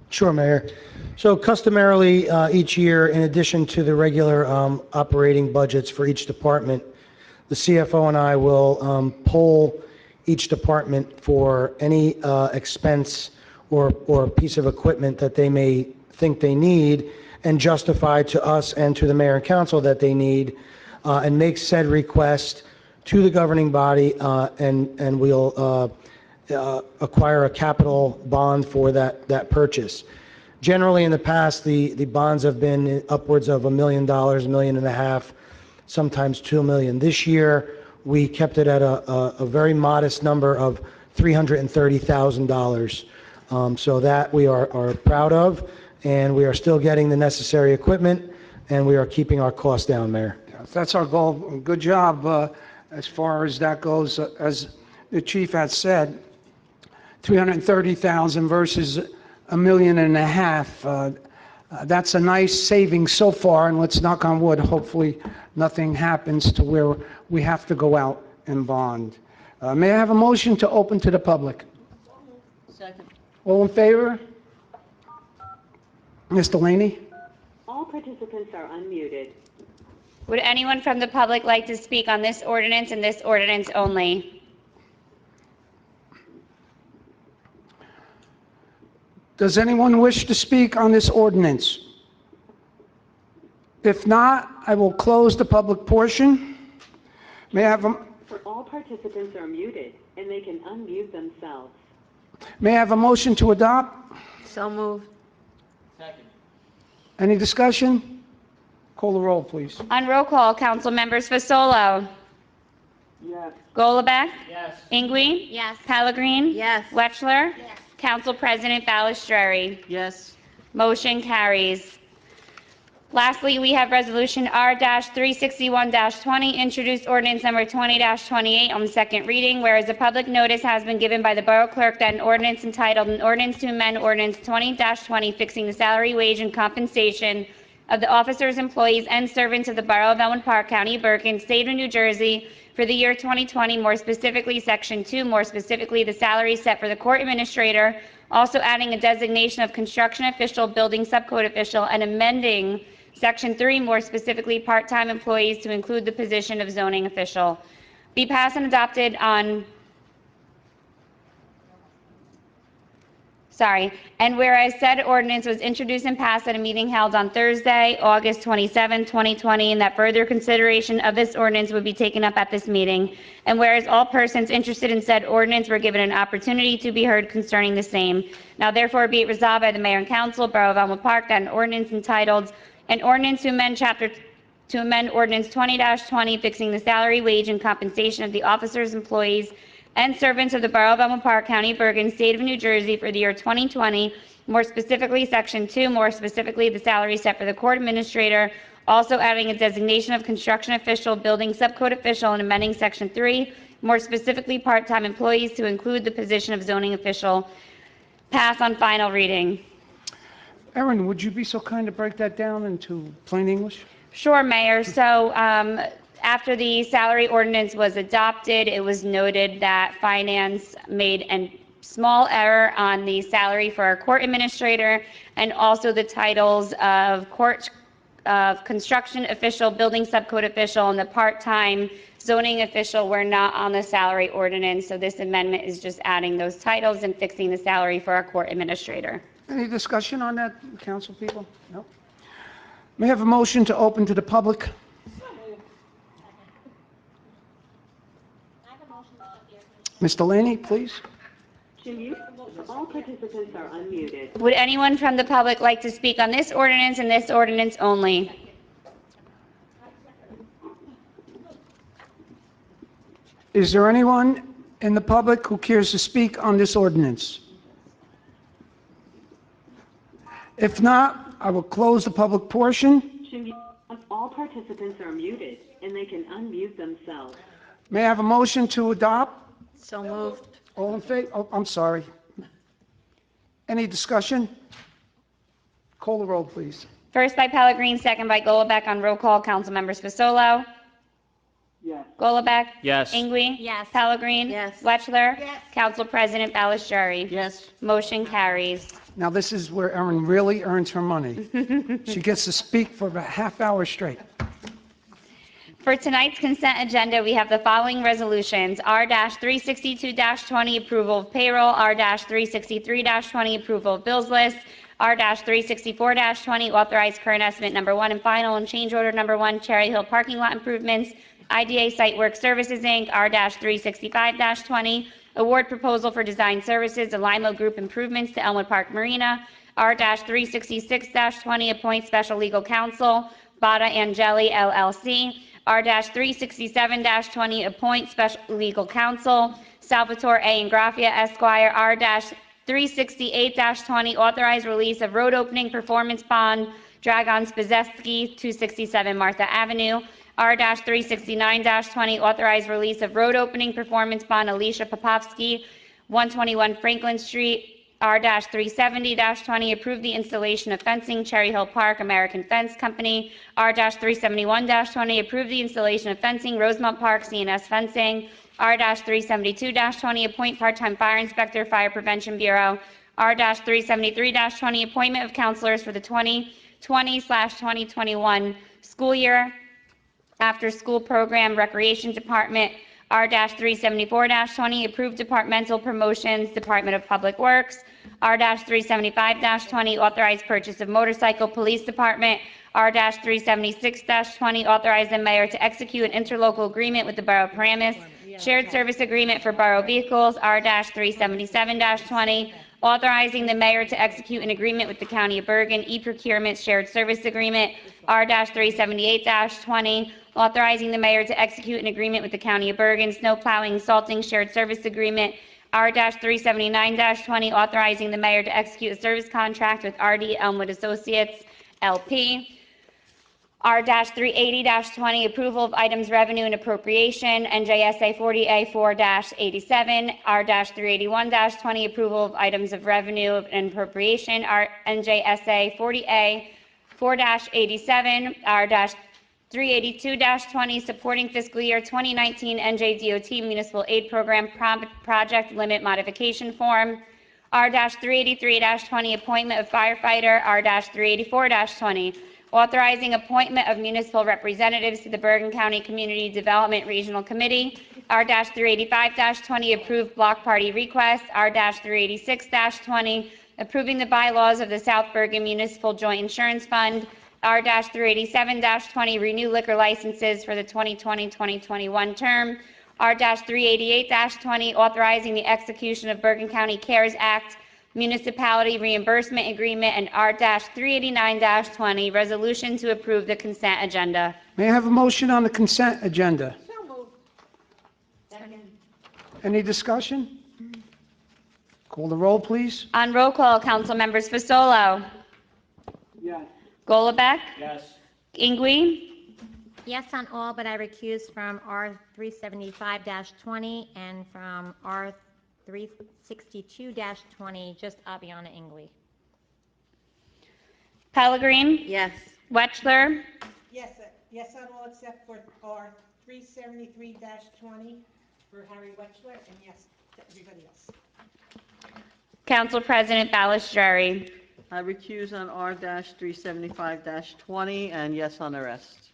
Sure, Mayor. So customarily, each year, in addition to the regular operating budgets for each department, the CFO and I will poll each department for any expense or piece of equipment that they may think they need and justify to us and to the Mayor and Council that they need, and make said request to the governing body, and we'll acquire a capital bond for that purchase. Generally, in the past, the bonds have been upwards of $1 million, $1.5 million, sometimes $2 million. This year, we kept it at a very modest number of $330,000. So that we are proud of, and we are still getting the necessary equipment, and we are keeping our costs down, Mayor. That's our goal. Good job as far as that goes. As the chief had said, 330,000 versus $1.5 million. That's a nice saving so far, and let's knock on wood, hopefully nothing happens to where we have to go out and bond. May I have a motion to open to the public? Second. All in favor? Ms. Delaney? All participants are unmuted. Would anyone from the public like to speak on this ordinance and this ordinance only? Does anyone wish to speak on this ordinance? If not, I will close the public portion. May I have a, All participants are muted, and they can unmute themselves. may I have a motion to adopt? So moved. Any discussion? Call the roll, please. On roll call, council members Fasolo. Yes. Golubek. Yes. Ingui. Yes. Pellegrin. Yes. Wetchler. Council President Balistrary. Yes. Motion carries. Lastly, we have Resolution R-361-20, introduced ordinance number 20-28 on the second reading, whereas a public notice has been given by the Borough Clerk that an ordinance entitled An Ordinance to Amend Ordinance 20-20 fixing the salary, wage, and compensation of the officers, employees, and servants of the Borough of Elmwood Park, County of Bergen, State of New Jersey, for the year 2020, more specifically Section 2, more specifically the salary set for the court administrator, also adding a designation of construction official, building subcode official, and amending Section 3, more specifically part-time employees, to include the position of zoning official. Be passed and adopted on, and whereas said ordinance was introduced and passed at a meeting held on Thursday, August 27, 2020, and that further consideration of this ordinance would be taken up at this meeting, and whereas all persons interested in said ordinance were given an opportunity to be heard concerning the same. Now therefore be it resolved by the Mayor and Council, Borough of Elmwood Park, that an ordinance entitled An Ordinance to Amend Ordinance 20-20 fixing the salary, wage, and compensation of the officers, employees, and servants of the Borough of Elmwood Park, County of Bergen, State of New Jersey, for the year 2020, more specifically Section 2, more specifically the salary set for the court administrator, also adding a designation of construction official, building subcode official, and amending Section 3, more specifically part-time employees, to include the position of zoning official. Pass on final reading. Erin, would you be so kind to break that down into plain English? Sure, Mayor. So after the salary ordinance was adopted, it was noted that finance made a small error on the salary for our court administrator, and also the titles of construction official, building subcode official, and the part-time zoning official were not on the salary ordinance. So this amendment is just adding those titles and fixing the salary for our court administrator. Any discussion on that, council people? No? May I have a motion to open to the public? Ms. Delaney, please. To mute, all participants are unmuted. Would anyone from the public like to speak on this ordinance and this ordinance only? Is there anyone in the public who cares to speak on this ordinance? If not, I will close the public portion. To mute, all participants are muted, and they can unmute themselves. May I have a motion to adopt? So moved. All in favor? Oh, I'm sorry. Any discussion? Call the roll, please. First by Pellegrin, second by Golubek. On roll call, council members Fasolo. Yes. Golubek. Yes. Ingui. Yes. Pellegrin. Yes. Wetchler. Council President Balistrary. Yes. Motion carries. Now, this is where Erin really earns her money. She gets to speak for about half hour straight. For tonight's consent agenda, we have the following resolutions: R-362-20 approval of payroll, R-363-20 approval of bills list, R-364-20 authorized current estimate number 1 and final and change order number 1 Cherry Hill parking lot improvements, IDA Site Work Services, Inc., R-365-20 award proposal for design services, Alimo Group improvements to Elmwood Park Marina, R-366-20 appoint special legal counsel, Bada Angeli LLC, R-367-20 appoint special legal counsel, Salvatore A. Ingraffia Esquire, 368-20, authorized release of road opening performance bond, Dragon Spazeski, 267 Martha Avenue. R-369-20, authorized release of road opening performance bond, Alicia Popovsky, 121 Franklin Street. R-370-20, approve the installation of fencing, Cherry Hill Park, American Fence Company. R-371-20, approve the installation of fencing, Rosemont Park, CNS Fencing. R-372-20, appoint part-time fire inspector, Fire Prevention Bureau. R-373-20, appointment of counselors for the 2020/2021 school year, after-school program, Recreation Department. R-374-20, approved departmental promotions, Department of Public Works. R-375-20, authorized purchase of motorcycle, Police Department. R-376-20, authorize the mayor to execute an interlocal agreement with the Borough of Paramus. Shared service agreement for borough vehicles. R-377-20, authorizing the mayor to execute an agreement with the County of Bergen, e-procurement shared service agreement. R-378-20, authorizing the mayor to execute an agreement with the County of Bergen, snow plowing, salting shared service agreement. R-379-20, authorizing the mayor to execute a service contract with RD Elmwood Associates, LP. R-380-20, approval of items revenue and appropriation, NJSA 40A4-87. R-381-20, approval of items of revenue and appropriation, NJSA 40A4-87. R-382-20, supporting fiscal year 2019 NJDOT Municipal Aid Program Project Limit Modification Form. R-383-20, appointment of firefighter. R-384-20, authorizing appointment of municipal representatives to the Bergen County Community Development Regional Committee. R-385-20, approved block party request. R-386-20, approving the bylaws of the South Bergen Municipal Joint Insurance Fund. R-387-20, renew liquor licenses for the 2020-2021 term. R-388-20, authorizing the execution of Bergen County CARES Act Municipality Reimbursement Agreement, and R-389-20, resolution to approve the consent agenda. May I have a motion on the consent agenda? Any discussion? Call the roll, please. On roll call, council members Fasolo, Yes. Golubek, Yes. Ingui, Yes on all, but I recuse from R-375-20 and from R-362-20, just Abiana Ingui. Pellegrin, Yes. Wetchler, Yes, yes on all except for R-373-20 for Harry Wetchler, and yes to everybody else. Council President Balistrary. I recuse on R-375-20, and yes on the rest.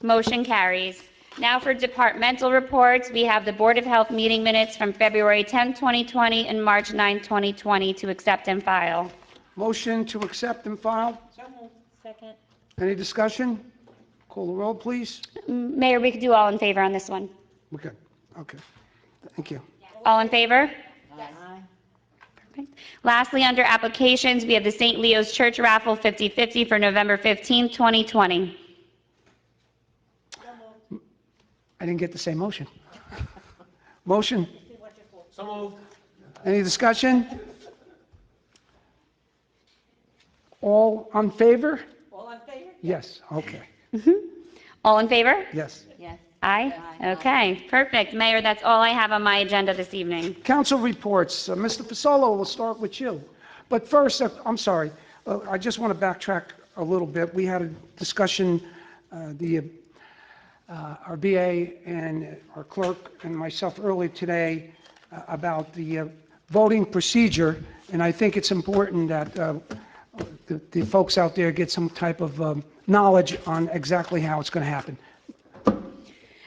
Motion carries. Now for departmental reports, we have the Board of Health meeting minutes from February 10, 2020 and March 9, 2020 to accept and file. Motion to accept and file. So moved. Second. Any discussion? Call the roll, please. Mayor, we could do all in favor on this one. We're good. Okay. Thank you. All in favor? Perfect. Lastly, under applications, we have the St. Leo's Church raffle 50/50 for November 15, 2020. I didn't get the same motion. Motion. So moved. Any discussion? All in favor? All in favor? Yes, okay. All in favor? Yes. Aye? Okay, perfect. Mayor, that's all I have on my agenda this evening. Council reports. Mr. Fasolo, we'll start with you. But first, I'm sorry, I just want to backtrack a little bit. We had a discussion, our BA and our clerk and myself earlier today about the voting procedure, and I think it's important that the folks out there get some type of knowledge on exactly how it's going to happen.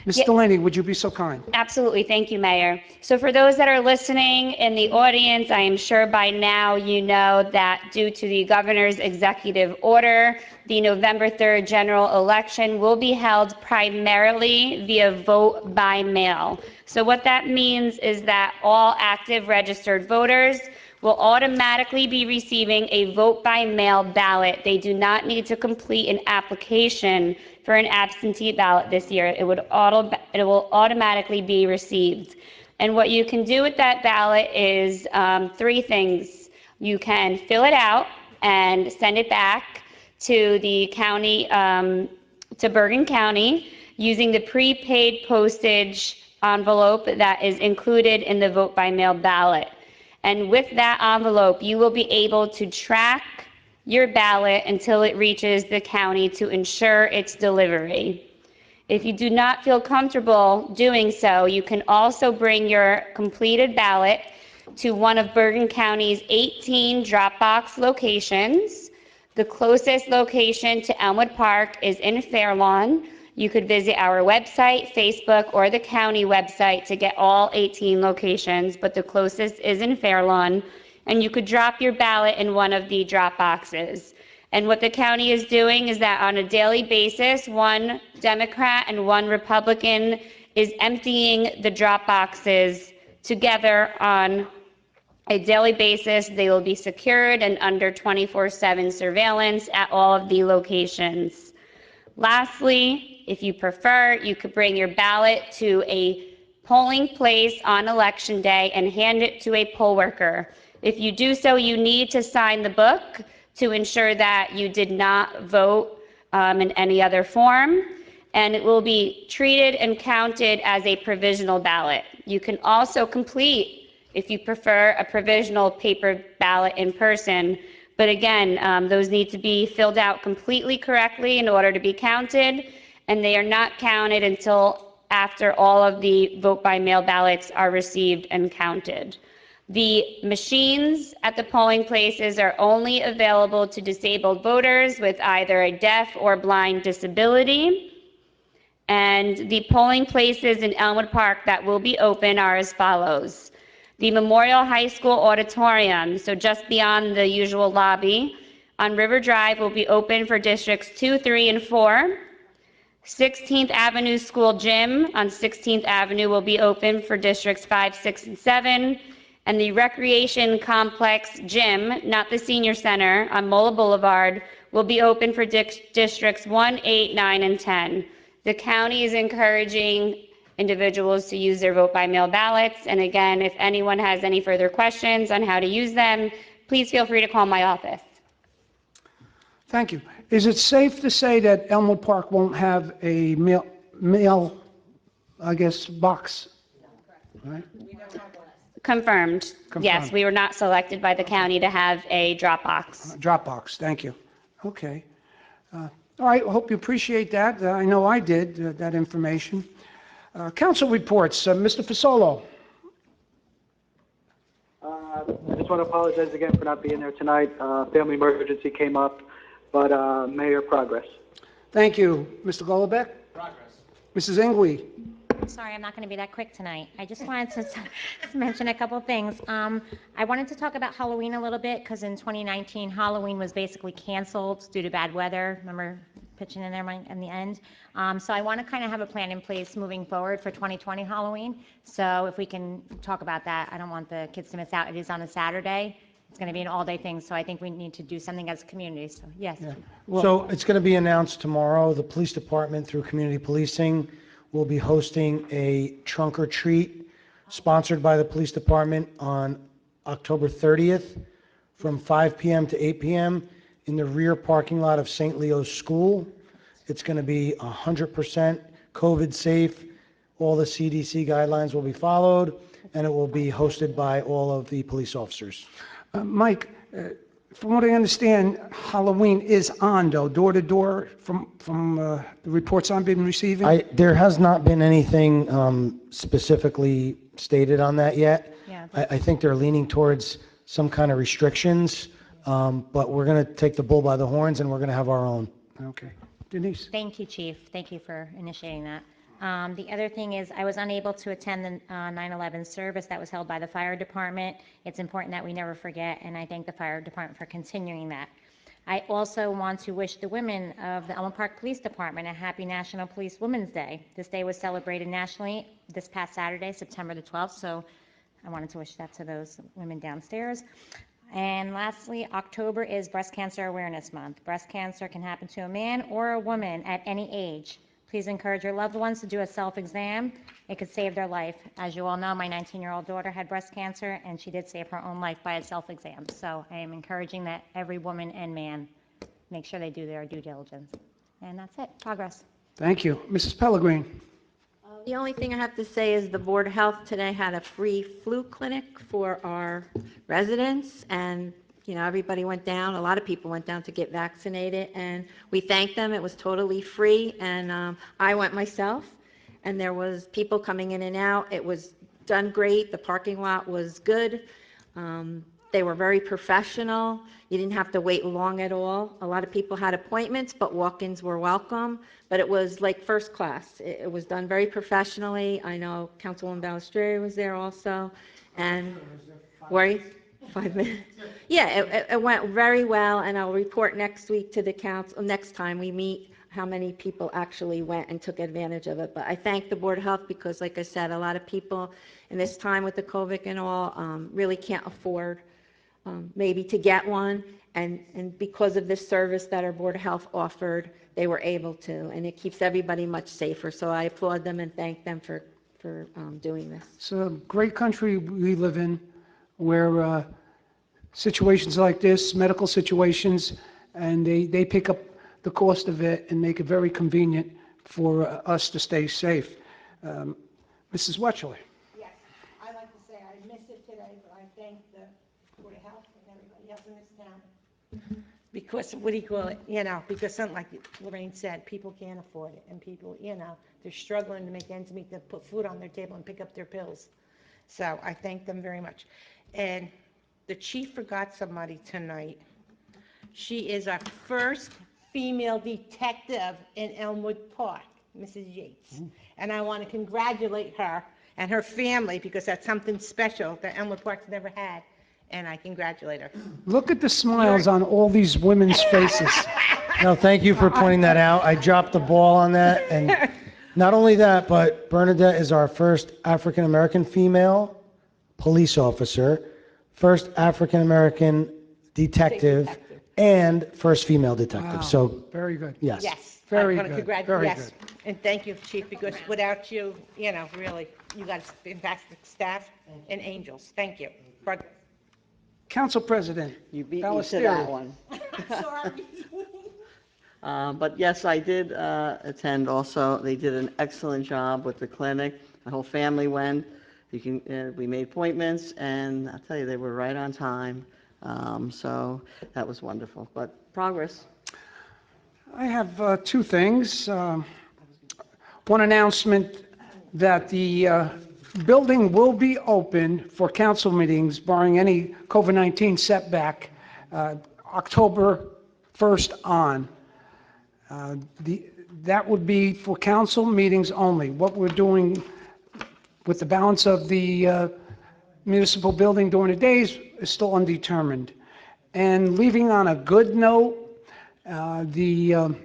Ms. Delaney, would you be so kind? Absolutely. Thank you, Mayor. So for those that are listening in the audience, I am sure by now you know that due to the governor's executive order, the November 3rd general election will be held primarily via vote by mail. So what that means is that all active registered voters will automatically be receiving a vote by mail ballot. They do not need to complete an application for an absentee ballot this year. It will automatically be received. And what you can do with that ballot is three things. You can fill it out and send it back to the county, to Bergen County, using the prepaid postage envelope that is included in the vote by mail ballot. And with that envelope, you will be able to track your ballot until it reaches the county to ensure its delivery. If you do not feel comfortable doing so, you can also bring your completed ballot to one of Bergen County's 18 Dropbox locations. The closest location to Elmwood Park is in Fairlawn. You could visit our website, Facebook, or the county website to get all 18 locations, but the closest is in Fairlawn. And you could drop your ballot in one of the drop boxes. And what the county is doing is that on a daily basis, one Democrat and one Republican is emptying the drop boxes together on a daily basis. They will be secured and under 24/7 surveillance at all of the locations. Lastly, if you prefer, you could bring your ballot to a polling place on election day and hand it to a poll worker. If you do so, you need to sign the book to ensure that you did not vote in any other form, and it will be treated and counted as a provisional ballot. You can also complete, if you prefer, a provisional paper ballot in person, but again, those need to be filled out completely correctly in order to be counted, and they are not counted until after all of the vote by mail ballots are received and counted. The machines at the polling places are only available to disabled voters with either a deaf or blind disability. And the polling places in Elmwood Park that will be open are as follows. The Memorial High School Auditorium, so just beyond the usual lobby, on River Drive will be open for districts 2, 3, and 4. 16th Avenue School Gym on 16th Avenue will be open for districts 5, 6, and 7. And the Recreation Complex Gym, not the Senior Center, on Mola Boulevard, will be open for districts 1, 8, 9, and 10. The county is encouraging individuals to use their vote by mail ballots. And again, if anyone has any further questions on how to use them, please feel free to call my office. Thank you. Is it safe to say that Elmwood Park won't have a mail, I guess, box? Right? Confirmed. Yes, Confirmed. we were not selected by the county to have a drop box. Dropbox, thank you. Okay. All right, I hope you appreciate that. I know I did, that information. Council reports, Mr. Fasolo. I just want to apologize again for not being there tonight. Family emergency came up, but Mayor, progress. Thank you. Mr. Golombek? Progress. Mrs. Ingwe? Sorry, I'm not going to be that quick tonight. I just wanted to mention a couple things. I wanted to talk about Halloween a little bit because in 2019, Halloween was basically canceled due to bad weather. Remember pitching in there in the end? So I want to kind of have a plan in place moving forward for 2020 Halloween. So if we can talk about that, I don't want the kids to miss out. It is on a Saturday. It's going to be an all-day thing, so I think we need to do something as a community. So yes. So it's going to be announced tomorrow. The police department, through community policing, will be hosting a trunk or treat sponsored by the police department on October 30th from 5 p.m. to 8 p.m. in the rear parking lot of St. Leo's School. It's going to be 100% COVID safe. All the CDC guidelines will be followed, and it will be hosted by all of the police officers. Mike, from what I understand, Halloween is on, though, door to door, from the reports I've been receiving? There has not been anything specifically stated on that yet. Yeah. I think they're leaning towards some kind of restrictions, but we're going to take the bull by the horns and we're going to have our own. Okay. Denise? Thank you, Chief. Thank you for initiating that. The other thing is I was unable to attend the 9/11 service that was held by the fire department. It's important that we never forget, and I thank the fire department for continuing that. I also want to wish the women of the Elmwood Park Police Department a happy National Police Women's Day. This day was celebrated nationally this past Saturday, September the 12th, so I wanted to wish that to those women downstairs. And lastly, October is Breast Cancer Awareness Month. Breast cancer can happen to a man or a woman at any age. Please encourage your loved ones to do a self-exam. It could save their life. As you all know, my 19-year-old daughter had breast cancer, and she did save her own life by a self-exam. So I am encouraging that every woman and man make sure they do their due diligence. And that's it. Progress. Thank you. Mrs. Pellegrin. The only thing I have to say is the Board of Health today had a free flu clinic for our residents, and, everybody went down, a lot of people went down to get vaccinated, and we thanked them. It was totally free, and I went myself, and there was people coming in and out. It was done great. The parking lot was good. They were very professional. You didn't have to wait long at all. A lot of people had appointments, but walk-ins were welcome. But it was like first class. It was done very professionally. I know Councilwoman Balistreri was there also. And, were you? 5 minutes? Yeah, it went very well, and I'll report next week to the council, next time we meet, how many people actually went and took advantage of it. But I thank the Board of Health because, like I said, a lot of people in this time with the COVID and all really can't afford maybe to get one, and because of this service that our Board of Health offered, they were able to, and it keeps everybody much safer. So I applaud them and thank them for doing this. It's a great country we live in where situations like this, medical situations, and they pick up the cost of it and make it very convenient for us to stay safe. Mrs. Wetcherly. Yes, I'd like to say I missed it today, but I thank the Board of Health and everybody else in this town. Because, what do you call it, because something like Lorraine said, people can't afford it, and people, they're struggling to make ends meet, to put food on their table and pick up their pills. So I thank them very much. And the chief forgot somebody tonight. She is our first female detective in Elmwood Park, Mrs. Yates. And I want to congratulate her and her family because that's something special that Elmwood Park's never had. And I congratulate her. Look at the smiles on all these women's faces. No, thank you for pointing that out. I dropped the ball on that. And not only that, but Bernadette is our first African-American female police officer, first African-American detective, and first female detective. Wow. So, Very good. yes. Yes. Very I wanna good, congratulate- very yes. good. And thank you, Chief, because without you, really, you got fantastic staff and angels. Thank you. Progress. Council President. You beat me to that Balistreri. one. Sorry. But yes, I did attend also. They did an excellent job with the clinic. My whole family went. We made appointments, and I'll tell you, they were right on time. So that was wonderful. But progress. I have two things. One announcement that the building will be open for council meetings barring any COVID-19 setback October 1st on. That would be for council meetings only. What we're doing with the balance of the municipal building during the days is still undetermined. And leaving on a good note, the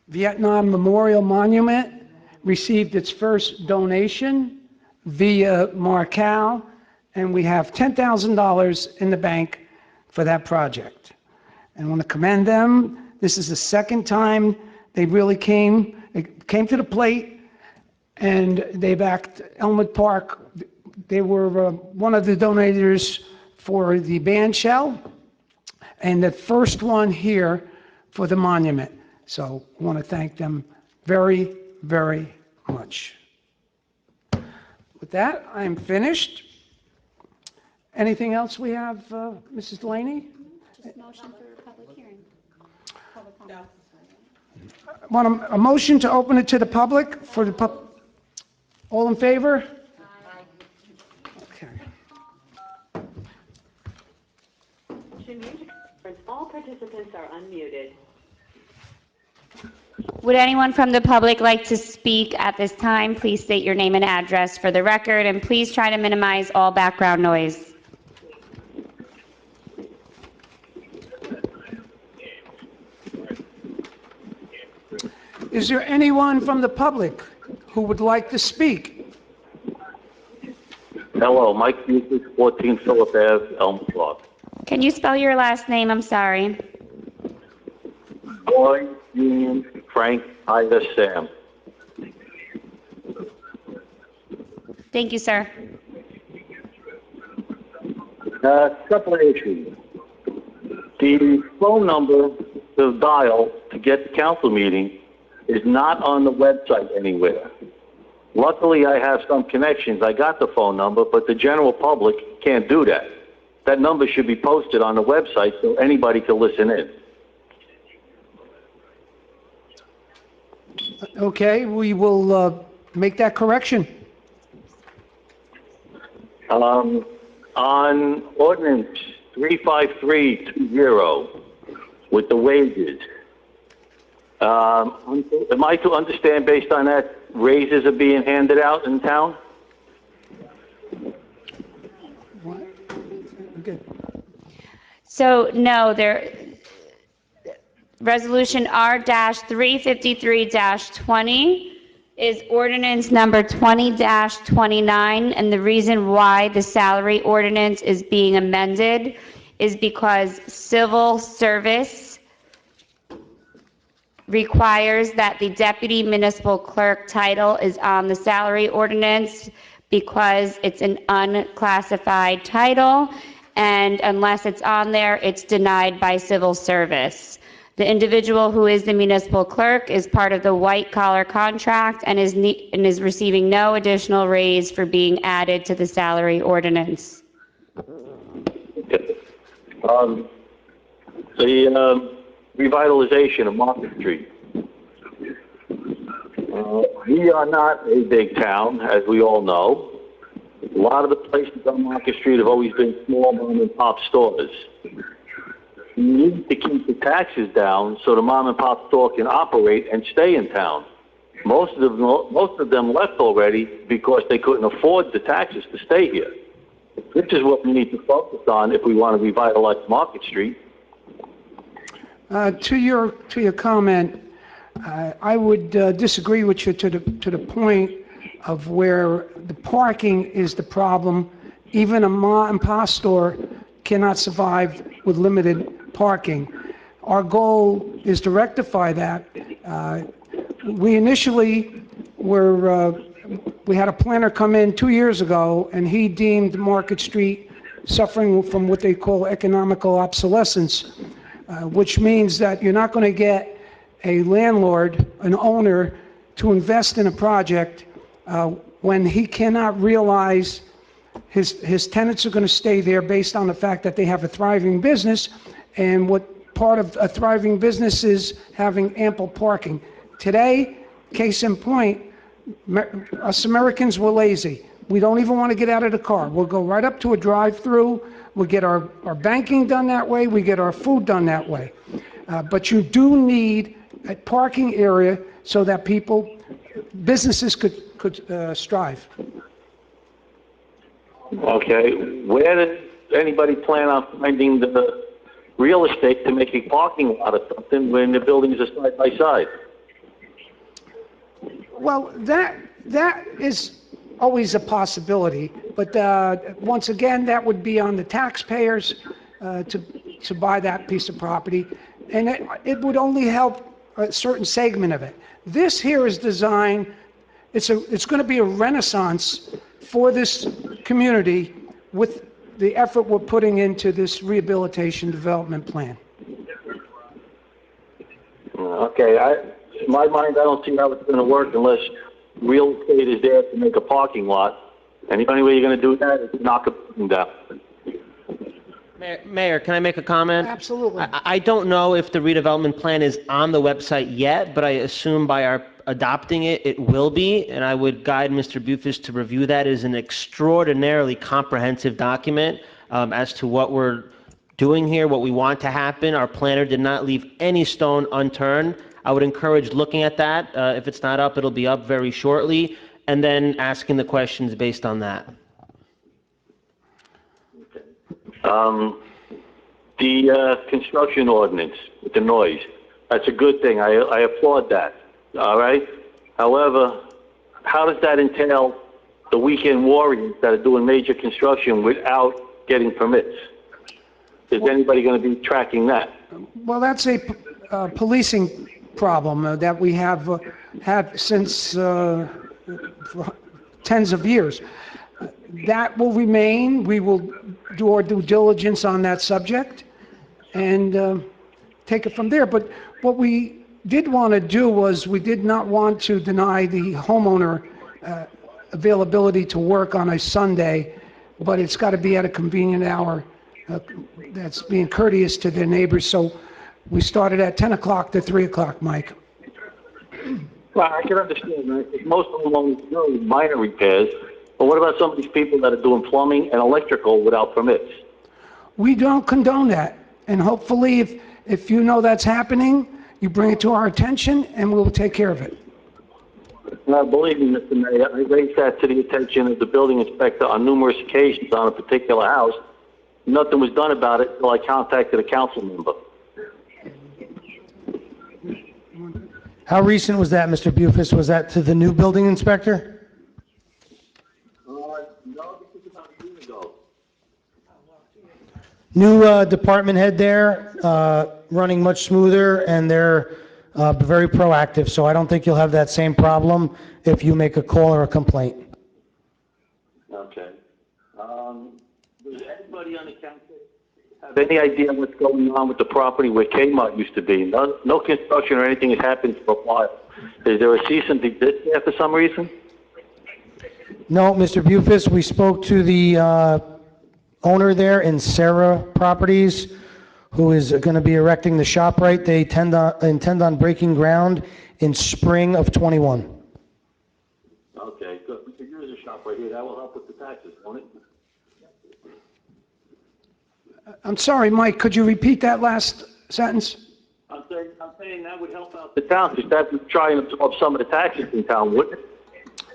Vietnam Memorial Monument received its first donation via Marcal, and we have $10,000 in the bank for that project. And I want to commend them. This is the second time they really came to the plate, and they backed Elmwood Park. They were one of the donators for the band shell, and the first one here for the monument. So I want to thank them very, very much. With that, I am finished. Anything else we have, Mrs. Delaney? Just motion for public hearing. Public comment. Want a motion to open it to the public for the all in favor? Okay. To mute conference, all participants are unmuted. Would anyone from the public like to speak at this time? Please state your name and address for the record, and please try to minimize all background noise. Is there anyone from the public who would like to speak? Hello, Mike Busick, 14 Phillip Ave, Elm Park. Can you spell your last name? I'm sorry. Boy, Union, Frank, Ida, Sam. Thank you, sir. Couple of issues. The phone number to dial to get the council meeting is not on the website anywhere. Luckily, I have some connections. I got the phone number, but the general public can't do that. That number should be posted on the website so anybody can listen in. Okay, we will make that correction. On ordinance 35320 with the wages, am I to understand based on that raises are being handed out in town? Okay. So, no, Resolution R-353-20 is ordinance number 20-29, and the reason why the salary ordinance is being amended is because civil service requires that the deputy municipal clerk title is on the salary ordinance because it's an unclassified title, and unless it's on there, it's denied by civil service. The individual who is the municipal clerk is part of the white-collar contract and is receiving no additional raise for being added to the salary ordinance. The revitalization of Market Street. We are not a big town, as we all know. A lot of the places on Market Street have always been small mom-and-pop stores. We need to keep the taxes down so the mom-and-pop store can operate and stay in town. Most of them left already because they couldn't afford the taxes to stay here. This is what we need to focus on if we want to revitalize Market Street. To your comment, I would disagree with you to the point of where the parking is the problem. Even a mom and pop store cannot survive with limited parking. Our goal is to rectify that. We initially we had a planner come in 2 years ago, and he deemed Market Street suffering from what they call economical obsolescence, which means that you're not going to get a landlord, an owner, to invest in a project when he cannot realize his tenants are going to stay there based on the fact that they have a thriving business, and what part of a thriving business is having ample parking. Today, case in point, us Americans were lazy. We don't even want to get out of the car. We'll go right up to a drive-through. We'll get our banking done that way. We get our food done that way. But you do need a parking area so that businesses could strive. Okay, where does anybody plan on finding the real estate to make a parking lot or something when the buildings are side by side? Well, that is always a possibility, but once again, that would be on the taxpayers to buy that piece of property, and it would only help a certain segment of it. This here is designed, it's going to be a renaissance for this community with the effort we're putting into this rehabilitation development plan. Okay, in my mind, I don't see how it's going to work unless real estate is there to make a parking lot. And the only way you're going to do that is to knock a building down. Mayor, can I make a comment? Absolutely. I don't know if the redevelopment plan is on the website yet, but I assume by our adopting it, it will be, and I would guide Mr. Bufus to review that as an extraordinarily comprehensive document as to what we're doing here, what we want to happen. Our planner did not leave any stone unturned. I would encourage looking at that. If it's not up, it'll be up very shortly, and then asking the questions based on that. The construction ordinance with the noise, that's a good thing. I applaud that. All right. However, how does that entail the weekend warriors that are doing major construction without getting permits? Is anybody going to be tracking that? Well, that's a policing problem that we have had since tens of years. That will remain. We will do our due diligence on that subject and take it from there. But what we did want to do was we did not want to deny the homeowner availability to work on a Sunday, but it's got to be at a convenient hour that's being courteous to their neighbors. So we started at 10 o'clock to 3 o'clock, Mike. Well, I can understand that. Most homeowners do minor repairs, but what about some of these people that are doing plumbing and electrical without permits? We don't condone that. And hopefully, if you know that's happening, you bring it to our attention and we'll take care of it. Now, believe me, Mr. Mayor, I raised that to the attention of the building inspector on numerous occasions on a particular house. Nothing was done about it until I contacted a council member. How recent was that, Mr. Bufus? Was that to the new building inspector? No, this is about a year ago. New department head there, running much smoother, and they're very proactive, so I don't think you'll have that same problem if you make a call or a complaint. Okay. Does anybody on the council have any idea what's going on with the property where Kmart used to be? No construction or anything has happened for a while. Is there a cease and desist there for some reason? No, Mr. Bufus, we spoke to the owner there in Sarah Properties, who is going to be erecting the ShopRite. They intend on breaking ground in spring of '21. Okay, good. We could use a shop right here. That will help with the taxes, won't it? I'm sorry, Mike, could you repeat that last sentence? I'm saying that would help out the town, because that would try and absorb some of the taxes in town, wouldn't it?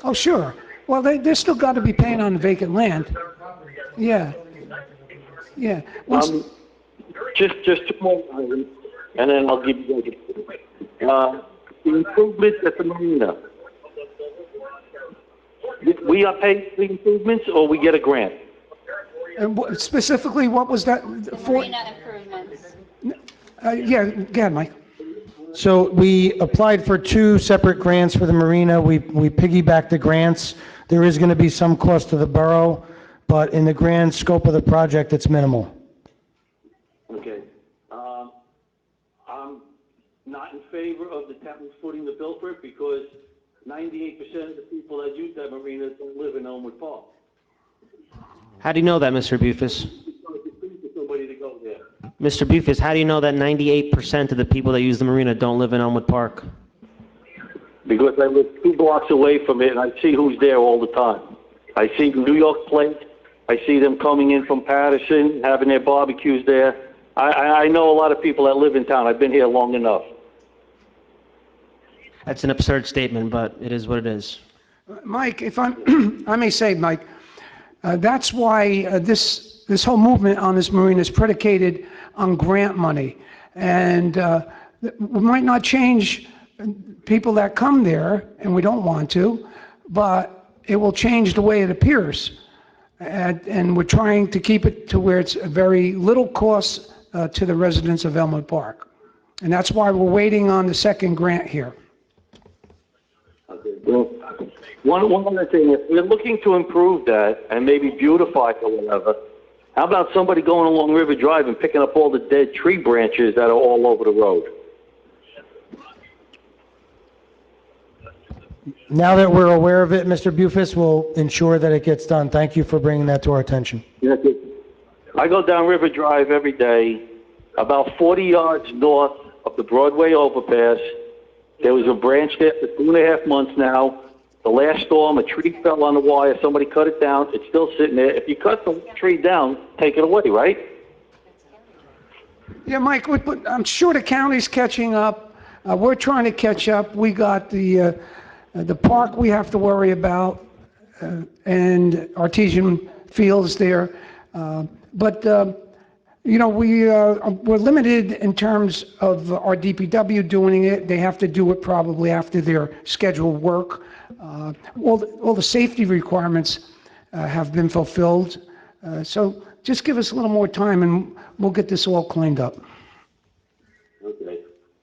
Oh, sure. Well, they're still got to be paying on the vacant land. Yeah. Yeah. Just two more items, and then I'll give you the improvements at the marina. We are paying for the improvements, or we get a grant? And specifically, what was that for? Marina improvements. Yeah, go ahead, Mike. So we applied for two separate grants for the marina. We piggybacked the grants. There is going to be some cost to the borough, but in the grand scope of the project, it's minimal. Okay. I'm not in favor of the town footing the bill for it, because 98% of the people that use that marina don't live in Elmwood Park. How do you know that, Mr. Bufus? It's free for somebody to go there. Mr. Bufus, how do you know that 98% of the people that use the marina don't live in Elmwood Park? Because I live 2 blocks away from it, and I see who's there all the time. I see New York plates. I see them coming in from Patterson, having their barbecues there. I know a lot of people that live in town. I've been here long enough. That's an absurd statement, but it is what it is. Mike, if I may say, Mike, that's why this whole movement on this marina is predicated on grant money. And we might not change people that come there, and we don't want to, but it will change the way it appears. And we're trying to keep it to where it's very little cost to the residents of Elmwood Park. And that's why we're waiting on the second grant here. Okay. Well, one other thing, if we're looking to improve that and maybe beautify it or whatever, how about somebody going along River Drive and picking up all the dead tree branches that are all over the road? Now that we're aware of it, Mr. Bufus, we'll ensure that it gets done. Thank you for bringing that to our attention. Yes, I go down River Drive every day, about 40 yards north of the Broadway overpass. There was a branch there for 2.5 months now. The last storm, a tree fell on the wire. Somebody cut it down. It's still sitting there. If you cut the tree down, take it away, right? Yeah, Mike, I'm sure the county's catching up. We're trying to catch up. We got the park we have to worry about, and Artesian Fields there. You know, we're limited in terms of our DPW doing it. They have to do it probably after their scheduled work. All the safety requirements have been fulfilled. So just give us a little more time and we'll get this all cleaned up. Okay.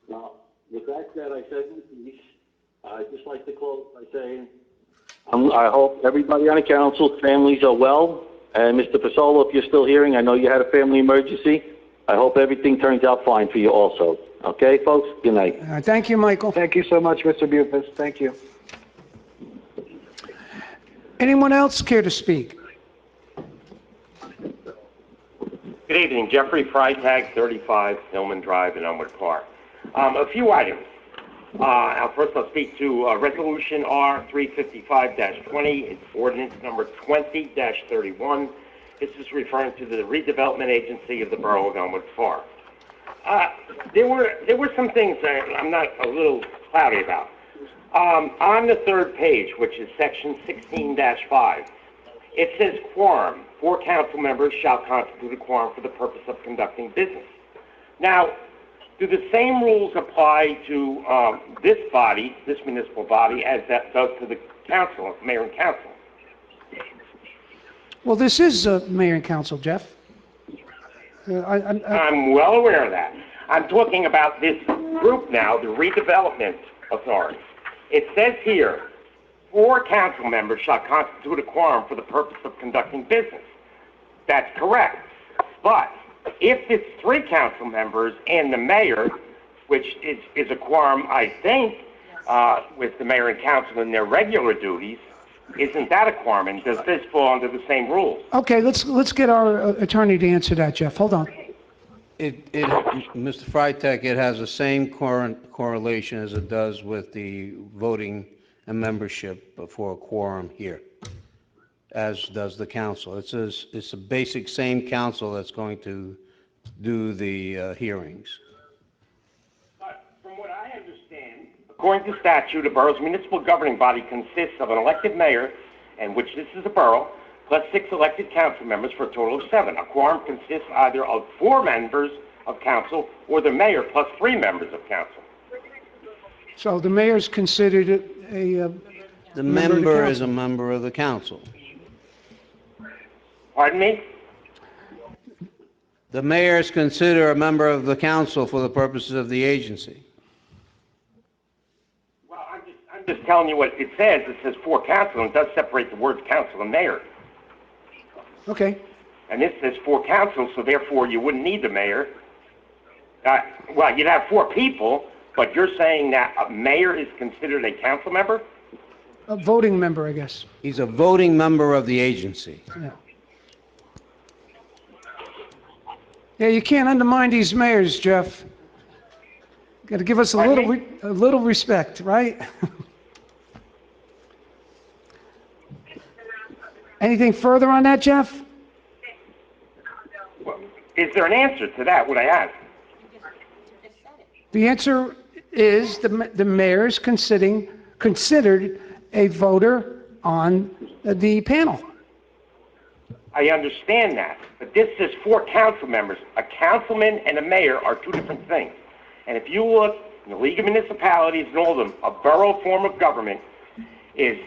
Now, with that said, I said my piece. I'd just like to close by saying I hope everybody on the council, families are well. And Mr. Pasola, if you're still hearing, I know you had a family emergency. I hope everything turns out fine for you also. Okay, folks? Good night. Thank you, Michael. Thank you so much, Mr. Bupis. Thank you. Anyone else care to speak? Good evening, Jeffrey Freitag, 35 Hillman Drive in Elmwood Park. A few items. First, I'll speak to Resolution R-355-20. It's ordinance number 20-31. This is referring to the redevelopment agency of the Borough of Elmwood Park. There were some things that I'm not a little cloudy about. On the third page, which is section 16-5, it says quorum. 4 council members shall constitute a quorum for the purpose of conducting business. Now, do the same rules apply to this body, this municipal body, as that does to the council, mayor and council? Well, this is mayor and council, Jeff. I'm well aware of that. I'm talking about this group now, the redevelopment authority. It says here, 4 council members shall constitute a quorum for the purpose of conducting business. That's correct. But if it's 3 council members and the mayor, which is a quorum, I think, with the mayor and council in their regular duties, isn't that a quorum? And does this fall under the same rules? Okay, let's get our attorney to answer that, Jeff. Hold on. Mr. Freitag, it has the same correlation as it does with the voting and membership for a quorum here, as does the council. It's a basic same council that's going to do the hearings. But from what I understand, according to statute, a borough's municipal governing body consists of an elected mayor, and which this is a borough, plus 6 elected council members for a total of 7. A quorum consists either of 4 members of council or the mayor plus 3 members of council. So the mayor's considered a The member of the member is council. a member of the council. Pardon me? The mayor is considered a member of the council for the purposes of the agency. Well, I'm just telling you what it says. It says 4 council, and it does separate the words council and mayor. Okay. And this says 4 council, so therefore you wouldn't need the mayor. Well, you'd have 4 people, but you're saying that a mayor is considered a council member? A voting member, I guess. He's a voting member of the agency. Yeah. Yeah, you can't undermine these mayors, Jeff. Got to give us a little respect, right? Anything further on that, Jeff? Is there an answer to that, what I asked? The answer is the mayor is considered a voter on the panel. I understand that, but this says 4 council members. A councilman and a mayor are 2 different things. And if you look in the League of Municipalities and all of them, a borough form of government is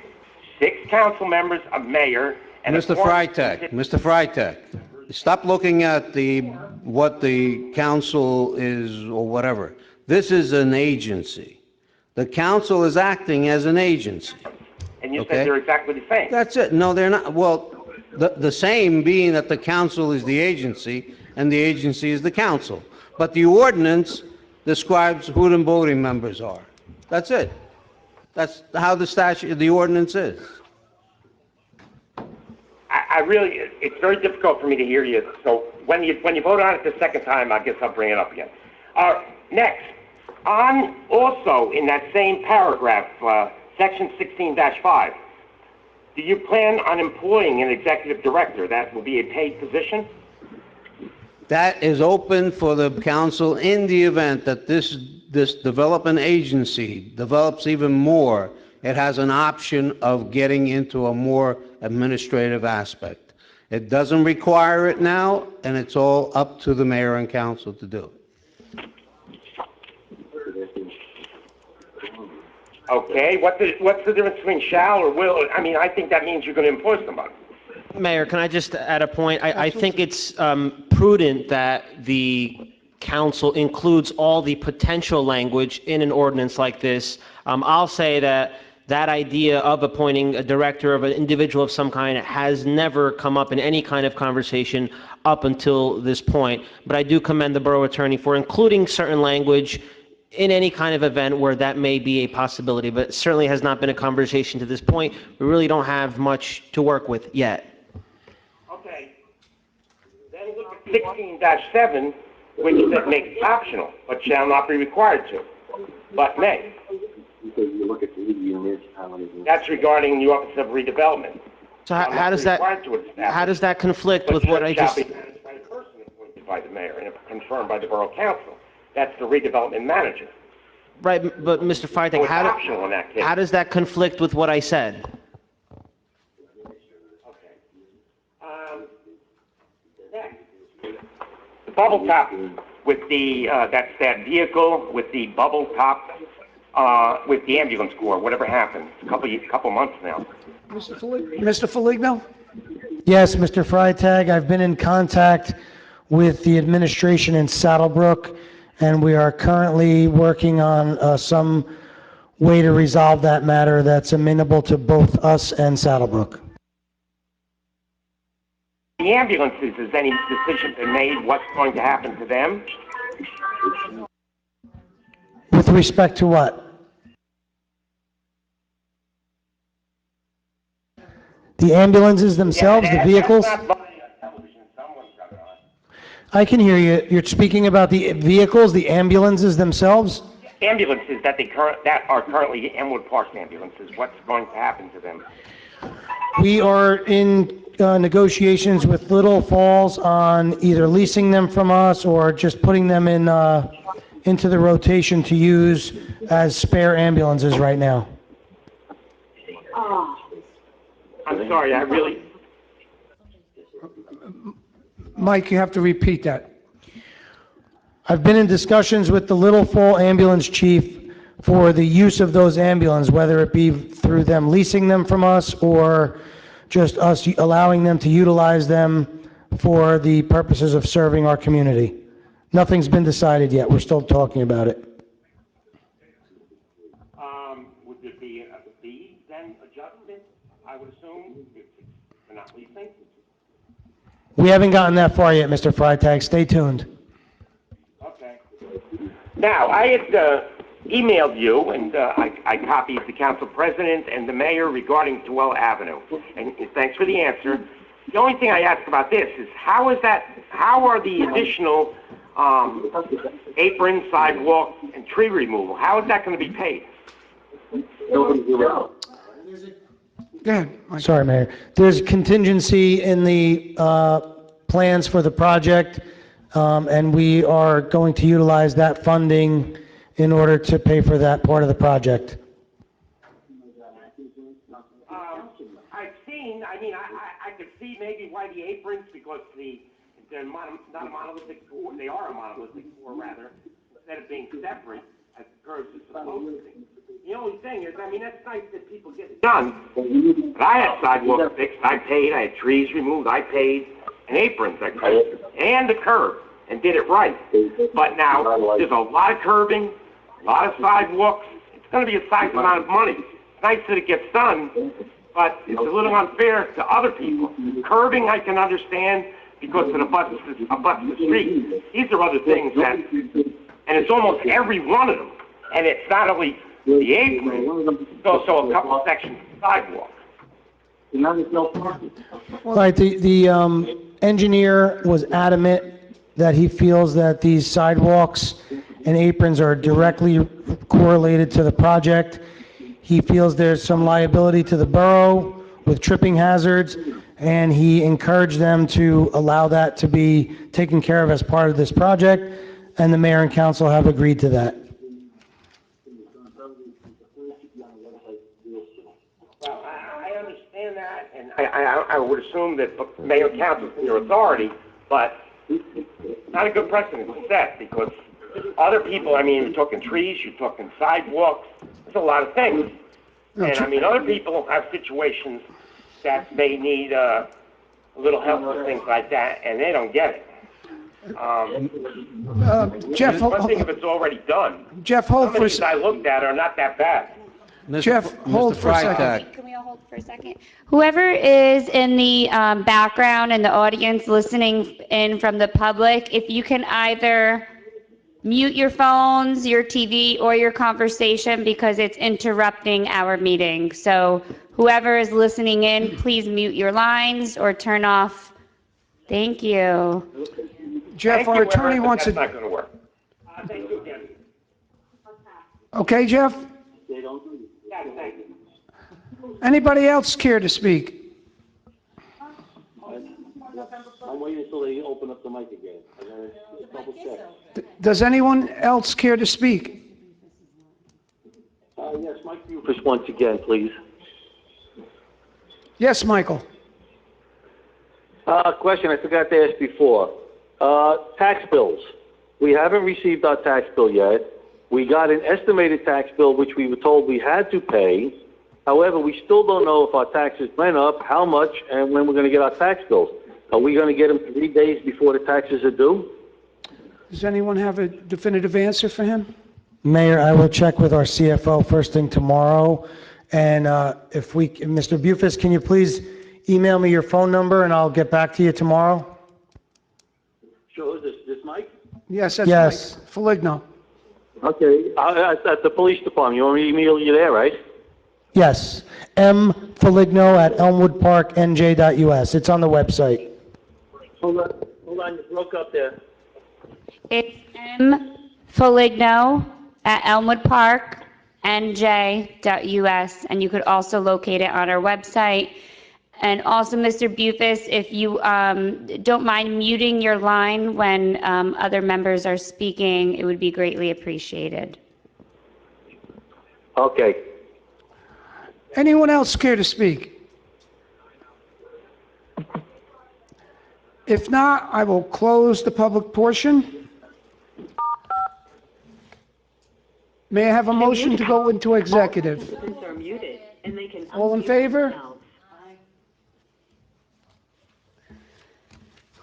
6 council members, a mayor, and Mr. Freitag, stop looking at what the council is or whatever. This is an agency. The council is acting as an agency. And you Okay. said they're exactly the same. That's it. No, they're not. Well, the same being that the council is the agency and the agency is the council. But the ordinance describes who the voting members are. That's it. That's how the ordinance is. I really, it's very difficult for me to hear you. So when you vote on it the second time, I guess I'll bring it up again. Next, also in that same paragraph, section 16-5, do you plan on employing an executive director? That will be a paid position? That is open for the council in the event that this development agency develops even more. It has an option of getting into a more administrative aspect. It doesn't require it now, and it's all up to the mayor and council to do it. Okay, what's the difference between shall or will? I mean, I think that means you're going to employ somebody. Mayor, can I just add a point? I think it's prudent that the council includes all the potential language in an ordinance like this. I'll say that that idea of appointing a director of an individual of some kind has never come up in any kind of conversation up until this point. But I do commend the borough attorney for including certain language in any kind of event where that may be a possibility, but it certainly has not been a conversation to this point. We really don't have much to work with yet. Okay. Then look at 16-7, which said makes it optional, but shall not be required to, but may. You look at the municipalities. That's regarding the Office of Redevelopment. So Shall how not does be that, required to establish, how does that conflict but with what I shall just... be managed by the person appointed by the mayor and confirmed by the borough council. That's the redevelopment manager. Right, but Mr. So Freitag, it's optional in that case. how does that conflict with what I said? Next, the bubble top with the, that's that vehicle with the bubble top, with the ambulance corps, whatever happened, couple months now. Mr. Foligno? Yes, Mr. Freitag, I've been in contact with the administration in Saddlebrook, and we are currently working on some way to resolve that matter that's amenable to both us and Saddlebrook. The ambulances, has any decision been made what's going to happen to them? With respect to what? The ambulances themselves, the vehicles? That's not on television. Someone's got it on. I can hear you. You're speaking about the vehicles, the ambulances themselves? Ambulances that are currently Elmwood Park ambulances, what's going to happen to them? We are in negotiations with Little Falls on either leasing them from us or just putting them in into the rotation to use as spare ambulances right now. I'm sorry, I really, Mike, you have to repeat that. I've been in discussions with the Little Fall ambulance chief for the use of those ambulances, whether it be through them leasing them from us or just us allowing them to utilize them for the purposes of serving our community. Nothing's been decided yet. We're still talking about it. would there be a fee then adjustment, I would assume, if they're not leasing? We haven't gotten that far yet, Mr. Freitag. Stay tuned. Okay. Now, I had emailed you, and I copied the council president and the mayor regarding Dwell Avenue, and thanks for the answer. The only thing I asked about this is how are the additional apron, sidewalk, and tree removal, how is that going to be paid? Go ahead, Mike. Sorry, Mayor. There's contingency in the plans for the project, and we are going to utilize that funding in order to pay for that part of the project. I've seen, I could see maybe why the aprons, because they're not a monolithic floor, they are a monolithic floor rather, instead of being separate as the curves are supposed to be. The only thing is, that's nice that people get it done, but I had sidewalks fixed, I paid, I had trees removed, I paid, and aprons I paid, and the curb, and did it right. But now, there's a lot of curbing, a lot of sidewalks, it's gonna be a sizable amount of money. It's nice that it gets done, but it's a little unfair to other people. Curbing, I can understand, because it abuts the street. These are other things that, and it's almost every one of them, and it's not only the apron, it's also a couple sections of sidewalk. Right, the engineer was adamant that he feels that these sidewalks and aprons are directly correlated to the project. He feels there's some liability to the borough with tripping hazards, and he encouraged them to allow that to be taken care of as part of this project, and the mayor and council have agreed to that. Well, I understand that, and I would assume that mayor and council is your authority, but not a good precedent to set, because other people, you're talking trees, you're talking sidewalks, there's a lot of things. And other people have situations that they need a little help with things like that, and they don't get it. Jeff, One thing if it's already done. Jeff, Some hold of for, these I looked at are not that bad. Jeff, hold for a second. Freitag. Can we all hold for a second? Whoever is in the background in the audience listening in from the public, if you can either mute your phones, your TV, or your conversation because it's interrupting our meeting. So whoever is listening in, please mute your lines or turn off. Thank you. Jeff, Thank our you, attorney Everett, wants but to, that's not going to work. Thank you, Jim. okay, Jeff? Anybody else care to speak? I'm waiting until they open up the mic again. I'm gonna just double check. Does anyone else care to speak? Yes, Mike Bufus once again, please. Yes, Michael. Question I forgot to ask before. Tax bills. We haven't received our tax bill yet. We got an estimated tax bill, which we were told we had to pay. However, we still don't know if our taxes went up, how much, and when we're going to get our tax bills. Are we going to get them 3 days before the taxes are due? Does anyone have a definitive answer for him? Mayor, I will check with our CFO first thing tomorrow. And Mr. Bufus, can you please email me your phone number and I'll get back to you tomorrow? Sure, this Mike? Yes, that's Yes. Mike Foligno. Okay, at the police department. You want me to email you there, right? Yes, mfoligno@elmwoodparknj.us. It's on the website. Hold on, you broke up there. It's mfoligno@elmwoodparknj.us, and you could also locate it on our website. And also, Mr. Bufus, if you don't mind muting your line when other members are speaking, it would be greatly appreciated. Okay. Anyone else care to speak? If not, I will close the public portion. May I have a motion to go into executive? Participants are muted, and they can All in unmute favor? themselves.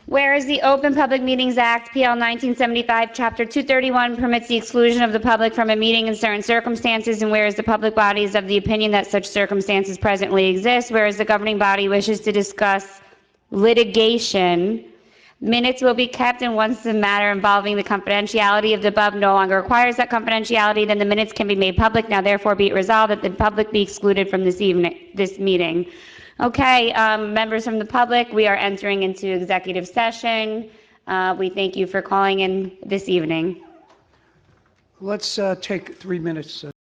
Whereas the Open Public Meetings Act, PL 1975, Chapter 231, permits the exclusion of the public from a meeting in certain circumstances, and whereas the public body is of the opinion that such circumstances presently exist, whereas the governing body wishes to discuss litigation, minutes will be kept, and once the matter involving the confidentiality of the above no longer requires that confidentiality, then the minutes can be made public. Now therefore be it resolved that the public be excluded from this meeting. Okay, members from the public, we are entering into executive session. We thank you for calling in this evening. Let's take 3 minutes.